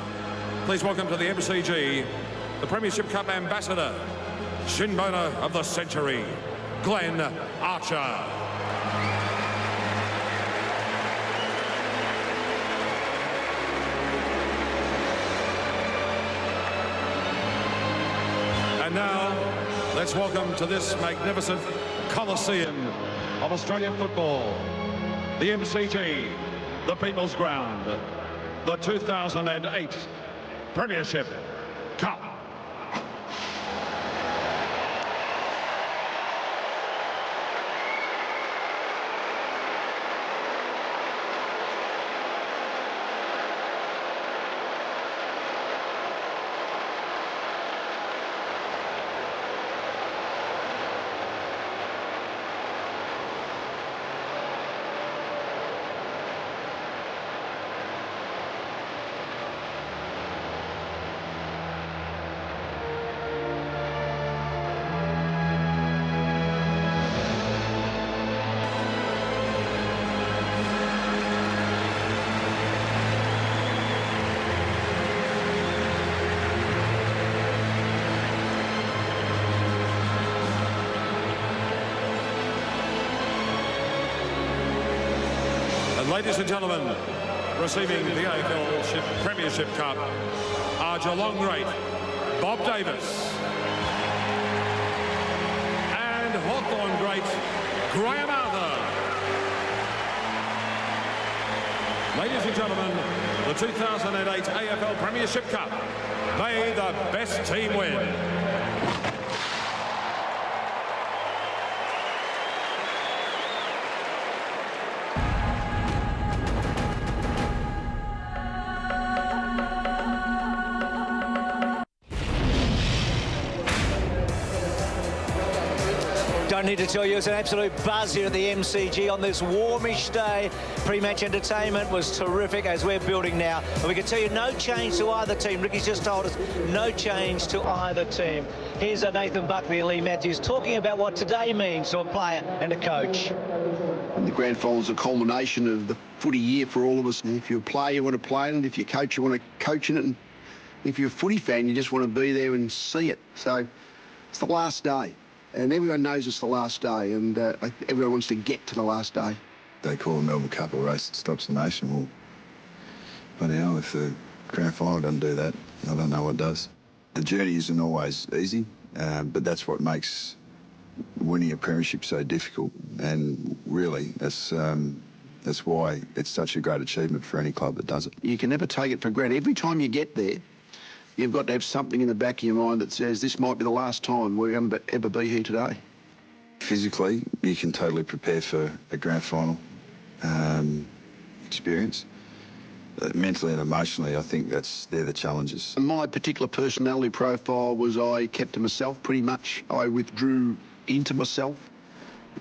please welcome to the MCG, the Premiership Cup ambassador, Shinboner of the century, Glenn Archer. And now, let's welcome to this magnificent Coliseum of Australian football, the MCG, the People's Ground, the 2008 Premiership Cup. Ladies and gentlemen, receiving the AFL Premiership Cup are Geelong great Bob Davis and Hawthorn great Graham Arthur. Ladies and gentlemen, the 2008 AFL Premiership Cup. May the best team win. Don't need to tell you, it's an absolute buzz here at the MCG on this warmish day. Pre-match entertainment was terrific as we're building now. And we can tell you no change to either team. Ricky's just told us no change to either team. Here's Nathan Buckley and Lee Matthews talking about what today means to a player and a coach. The grand final is a culmination of the footy year for all of us. If you're a player, you want to play in it. If you're a coach, you want to coach in it. And if you're a footy fan, you just want to be there and see it. So it's the last day. And everyone knows it's the last day, and everyone wants to get to the last day. They call the Melbourne Cup a race that stops the nation. Well, bloody hell, if the grand final doesn't do that, I don't know what does. The journey isn't always easy, but that's what makes winning a premiership so difficult. And really, that's why it's such a great achievement for any club that does it. You can never take it for granted. Every time you get there, you've got to have something in the back of your mind that says this might be the last time we're going to ever be here today. Physically, you can totally prepare for a grand final experience. Mentally and emotionally, I think they're the challenges. My particular personality profile was I kept to myself pretty much. I withdrew into myself,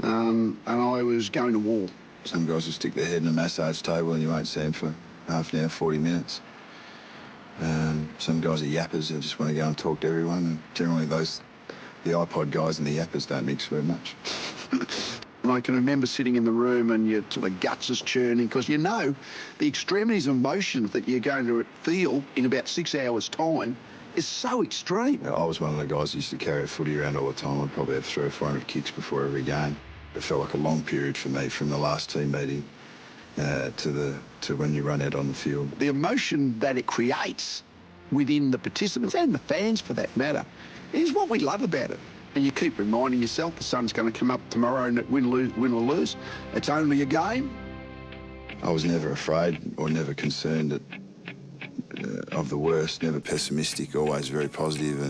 and I was going to war. Some guys will stick their head in a massage table and you won't see them for half an hour, 40 minutes. Some guys are yappers who just want to go and talk to everyone, and generally the iPod guys and the yappers don't mix very much. And I can remember sitting in the room and your sort of guts is churning because you know the extremities of emotion that you're going to feel in about 6 hours' time is so extreme. I was one of the guys who used to carry a footy around all the time. I'd probably have 300 or 400 kicks before every game. It felt like a long period for me from the last team meeting to when you run out on the field. The emotion that it creates within the participants and the fans for that matter is what we love about it. And you keep reminding yourself the sun's going to come up tomorrow and win or lose. It's only a game. I was never afraid or never concerned of the worst, never pessimistic, always very positive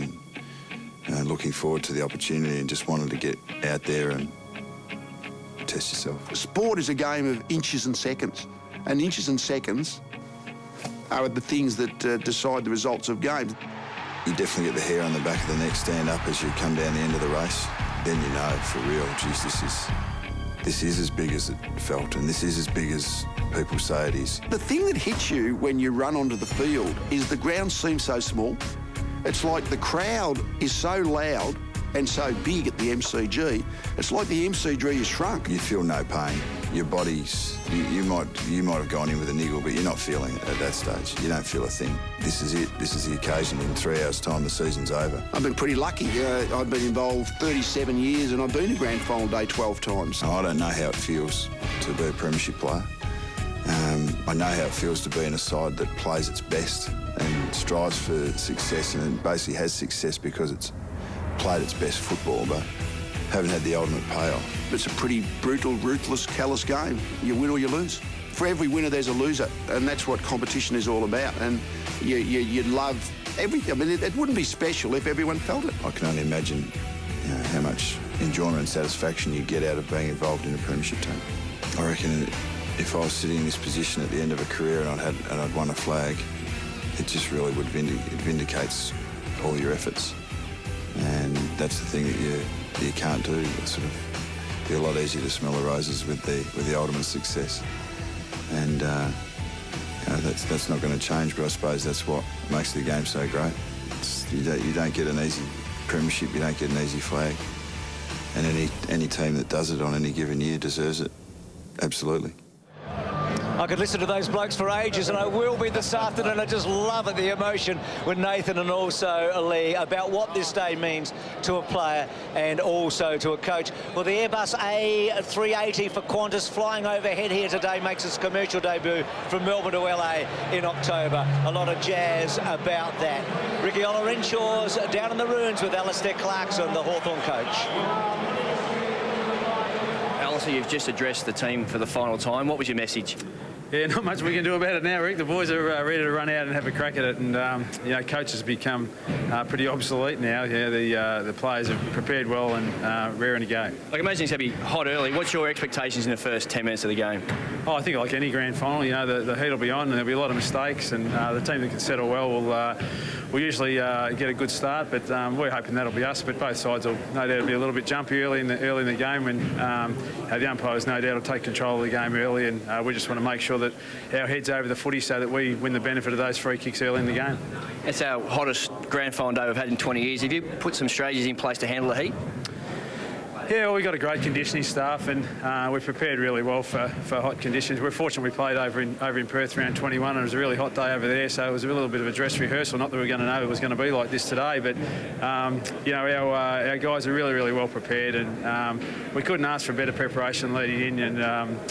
and looking forward to the opportunity and just wanted to get out there and test yourself. Sport is a game of inches and seconds, and inches and seconds are the things that decide the results of games. You definitely get the hair on the back of the neck stand up as you come down the end of the race. Then you know, for real, geez, this is as big as it felt, and this is as big as people say it is. The thing that hits you when you run onto the field is the ground seems so small. It's like the crowd is so loud and so big at the MCG, it's like the MCG is shrunk. You feel no pain. Your body's, you might have gone in with a niggle, but you're not feeling it at that stage. You don't feel a thing. This is it. This is the occasion. In 3 hours' time, the season's over. I've been pretty lucky. I've been involved 37 years and I've been to grand final day 12 times. I don't know how it feels to be a premiership player. I know how it feels to be in a side that plays its best and strives for success and basically has success because it's played its best football, but haven't had the ultimate payoff. It's a pretty brutal, ruthless, callous game. You win or you lose. For every winner, there's a loser, and that's what competition is all about. And you love everything. I mean, it wouldn't be special if everyone felt it. I can only imagine how much enjoyment and satisfaction you get out of being involved in a premiership team. I reckon if I was sitting in this position at the end of a career and I'd won a flag, it just really would vindicates all your efforts. And that's the thing that you can't do. It's sort of be a lot easier to smell the roses with the ultimate success. And that's not going to change. But I suppose that's what makes the game so great. You don't get an easy premiership. You don't get an easy flag. And any team that does it on any given year deserves it. Absolutely. I could listen to those blokes for ages, and I will be this afternoon. I just love it, the emotion with Nathan and also Lee about what this day means to a player and also to a coach. Well, the Airbus A380 for Qantas flying overhead here today makes its commercial debut from Melbourne to LA in October. A lot of jazz about that. Ricky Olorenshaws down in the ruins with Alistair Clarkson, the Hawthorn coach. Alistair, you've just addressed the team for the final time. What was your message? Yeah, not much we can do about it now, Rick. The boys are ready to run out and have a crack at it, and you know, coaches become pretty obsolete now. Yeah, the players have prepared well and raring to go. I can imagine it's going to be hot early. What's your expectations in the first 10 minutes of the game? Oh, I think like any grand final, you know, the heat will be on and there'll be a lot of mistakes, and the team that can settle well will usually get a good start. But we're hoping that'll be us. But both sides will no doubt be a little bit jumpy early in the game, when the umpires no doubt will take control of the game early, and we just want to make sure that our head's over the footy so that we win the benefit of those free kicks early in the game. It's our hottest grand final day we've had in 20 years. Have you put some strategies in place to handle the heat? Yeah, well, we've got a great conditioning staff, and we've prepared really well for hot conditions. We're fortunate we played over in Perth round 21, and it was a really hot day over there, so it was a little bit of a dress rehearsal. Not that we were going to know it was going to be like this today, but you know, our guys are really, really well prepared, and we couldn't ask for better preparation leading in, and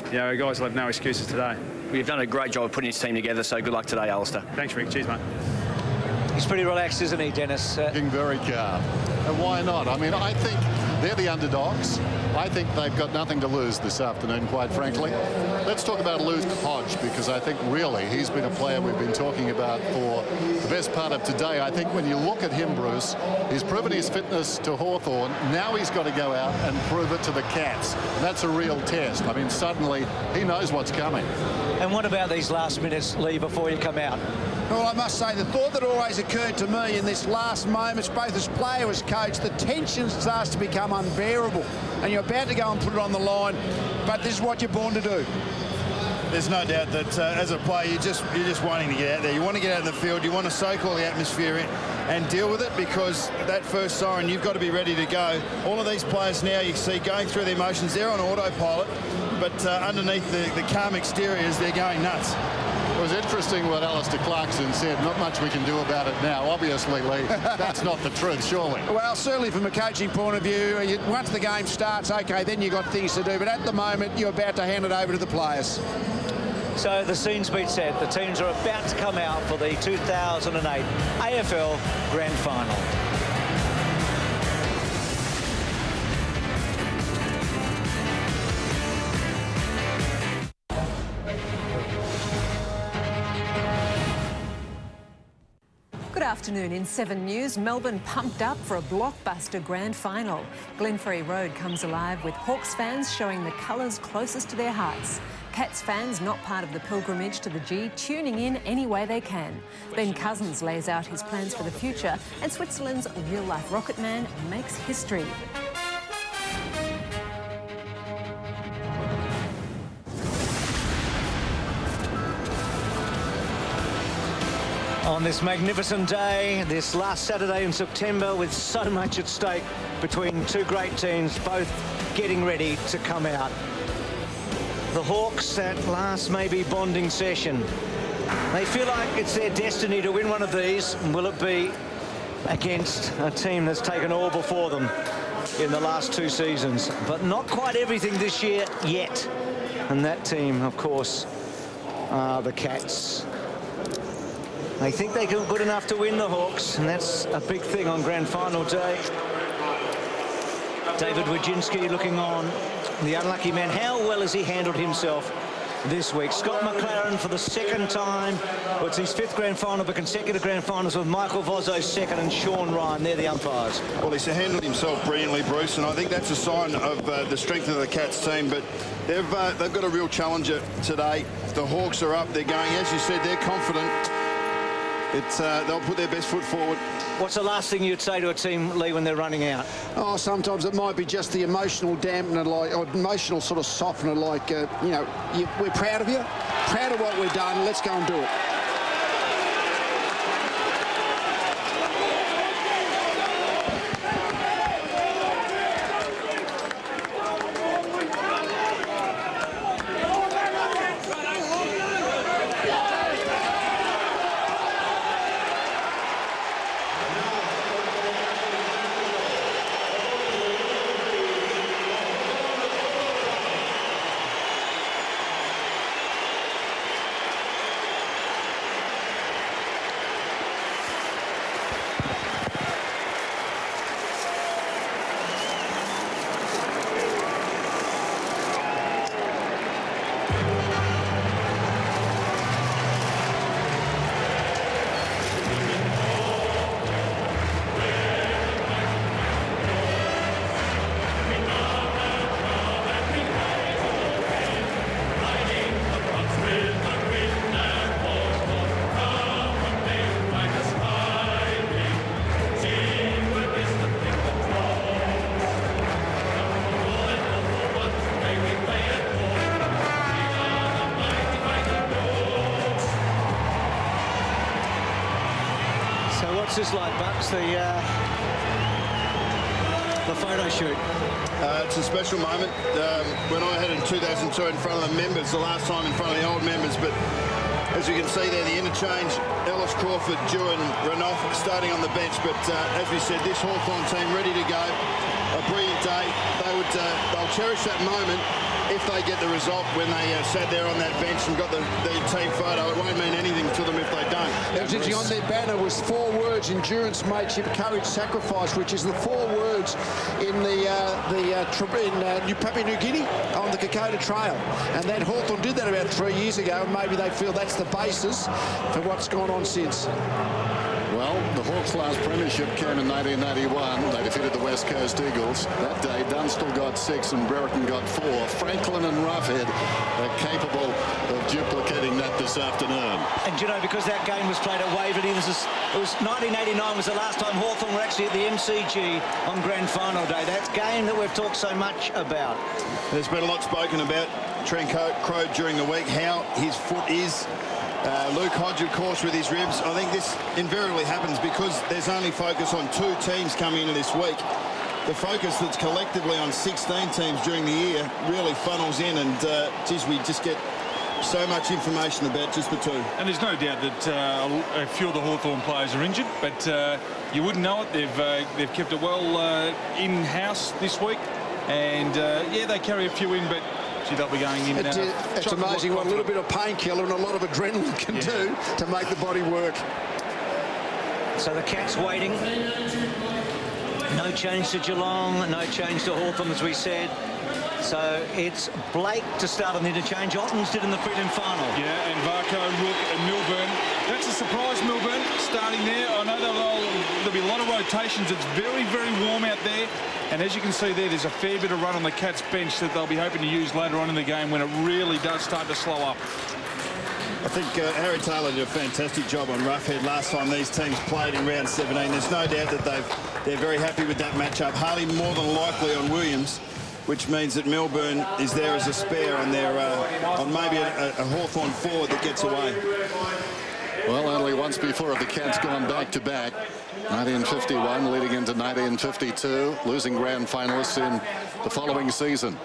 you know, our guys will have no excuses today. You've done a great job of putting this team together, so good luck today, Alistair. Thanks, Rick. Cheers, mate. He's pretty relaxed, isn't he, Dennis? Looking very calm. And why not? I mean, I think they're the underdogs. I think they've got nothing to lose this afternoon, quite frankly. Let's talk about Luke Hodge, because I think really he's been a player we've been talking about for the best part of today. I think when you look at him, Bruce, he's proven his fitness to Hawthorn. Now he's got to go out and prove it to the Cats. That's a real test. I mean, suddenly he knows what's coming. And what about these last minutes, Lee, before you come out? Well, I must say, the thought that always occurred to me in this last moments, both as player as coach, the tension starts to become unbearable, and you're about to go and put it on the line, but this is what you're born to do. There's no doubt that as a player, you're just wanting to get out there. You want to get out in the field, you want to soak all the atmosphere in and deal with it, because that first siren, you've got to be ready to go. All of these players now, you see, going through their motions, they're on autopilot, but underneath the calm exteriors, they're going nuts. It was interesting what Alistair Clarkson said. Not much we can do about it now. Obviously, Lee, that's not the truth, surely. Well, certainly from a coaching point of view, once the game starts, OK, then you've got things to do. But at the moment, you're about to hand it over to the players. So the scene's been set. The teams are about to come out for the 2008 AFL Grand Final. Good afternoon. In 7 News, Melbourne pumped up for a blockbuster grand final. Glenferrie Road comes alive with Hawks fans showing the colours closest to their hearts. Cats fans not part of the pilgrimage to the G tuning in any way they can. Ben Cousins lays out his plans for the future, and Switzerland's real-life rocket man makes history. On this magnificent day, this last Saturday in September, with so much at stake between two great teams, both getting ready to come out. The Hawks, that last maybe bonding session. They feel like it's their destiny to win one of these. Will it be against a team that's taken all before them in the last 2 seasons? But not quite everything this year yet. And that team, of course, are the Cats. They think they're good enough to win, the Hawks, and that's a big thing on grand final day. David Wojcinski looking on, the unlucky man. How well has he handled himself this week? Scott McLaren for the second time. Well, it's his 5th grand final, but consecutive grand finals with Michael Vozzo's second and Sean Ryan. They're the umpires. Well, he's handled himself brilliantly, Bruce, and I think that's a sign of the strength of the Cats team. But they've got a real challenger today. The Hawks are up. They're going, as you said, they're confident. They'll put their best foot forward. What's the last thing you'd say to a team, Lee, when they're running out? Oh, sometimes it might be just the emotional dampener, or emotional sort of softener, like, you know, we're proud of you, proud of what we've done, let's go and do it. So what's this like, Bucks? The photo shoot. It's a special moment. When I had it in 2002 in front of the members, the last time in front of the old members, but as you can see there, the interchange, Ellis, Crawford, Dewan, Renouf starting on the bench. But as we said, this Hawthorn team ready to go. A brilliant day. They'll cherish that moment if they get the result when they sat there on that bench and got the team photo. It won't mean anything to them if they don't. On their banner was 4 words: endurance, mateship, courage, sacrifice, which is the 4 words in Papua New Guinea on the Kokoda Trail. And that Hawthorn did that about 3 years ago, and maybe they feel that's the basis for what's gone on since. Well, the Hawks' last premiership came in 1981. They defeated the West Coast Eagles. That day, Dunstall got 6 and Brereton got 4. Franklin and Roughhead are capable of duplicating that this afternoon. And you know, because that game was played at Waverley, it was 1989 was the last time Hawthorn were actually at the MCG on Grand Final day. That game that we've talked so much about. There's been a lot spoken about Trent Crowe during the week, how his foot is. Luke Hodge, of course, with his ribs. I think this invariably happens because there's only focus on 2 teams coming into this week. The focus that's collectively on 16 teams during the year really funnels in, and geez, we just get so much information about just the 2. And there's no doubt that a few of the Hawthorn players are injured, but you wouldn't know it. They've kept it well in-house this week, and yeah, they carry a few in, but they'll be going in. It's amazing what a little bit of painkiller and a lot of adrenaline can do to make the body work. So the Cats waiting. No change to Geelong, no change to Hawthorn, as we said. So it's Blake to start on the interchange. Ottens did in the prelim final. Yeah, and Varco, Rook and Milburn. That's a surprise, Milburn, starting there. I know there'll be a lot of rotations. It's very, very warm out there. And as you can see there, there's a fair bit of run on the Cats bench that they'll be hoping to use later on in the game when it really does start to slow up. I think Harry Taylor did a fantastic job on Roughhead last time these teams played in round 17. There's no doubt that they're very happy with that matchup. Harley more than likely on Williams, which means that Melbourne is there as a spare on their on maybe a Hawthorn forward that gets away. Well, only once before have the Cats gone back-to-back. 1951 leading into 1952, losing grand finalists in the following season.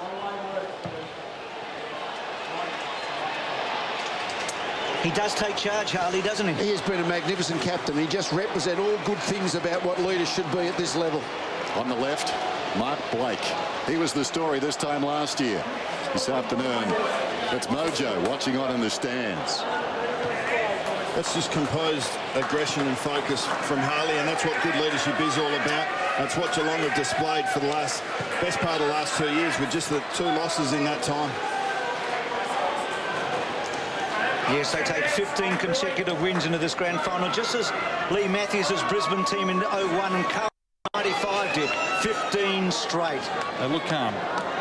He does take charge, Harley, doesn't he? He has been a magnificent captain. He just represents all good things about what leaders should be at this level. On the left, Mark Blake. He was the story this time last year. This afternoon, it's Mojo watching on in the stands. That's just composed aggression and focus from Harley, and that's what good leadership is all about. That's what Geelong have displayed for the best part of the last 2 years, with just the 2 losses in that time. Yes, they take 15 consecutive wins into this grand final, just as Lee Matthews' Brisbane team in 01 and Carl 95 did. 15 straight. They look calm.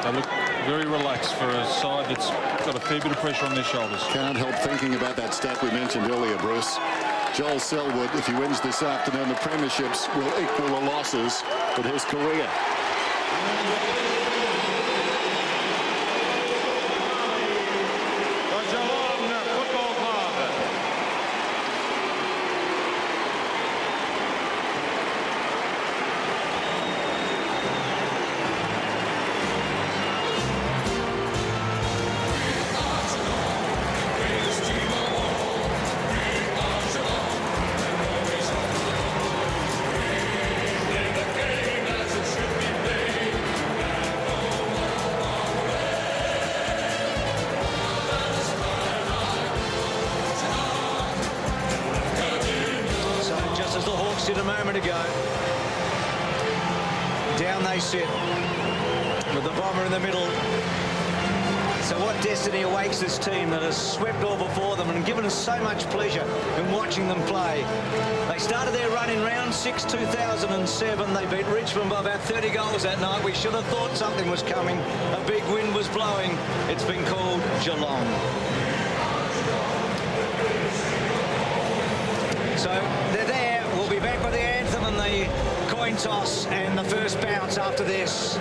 They look very relaxed for a side that's got a fair bit of pressure on their shoulders. Can't help thinking about that stat we mentioned earlier, Bruce. Joel Selwood, if he wins this afternoon, the premierships will equal the losses in his career. Did a moment ago. Down they sit with the bomber in the middle. So what destiny awaits this team that has swept all before them and given us so much pleasure in watching them play? They started their run in round 6, 2007. They beat Richmond by about 30 goals that night. We should have thought something was coming. A big wind was blowing. It's been called Geelong. So they're there. We'll be back with the anthem and the coin toss and the first bounce after this.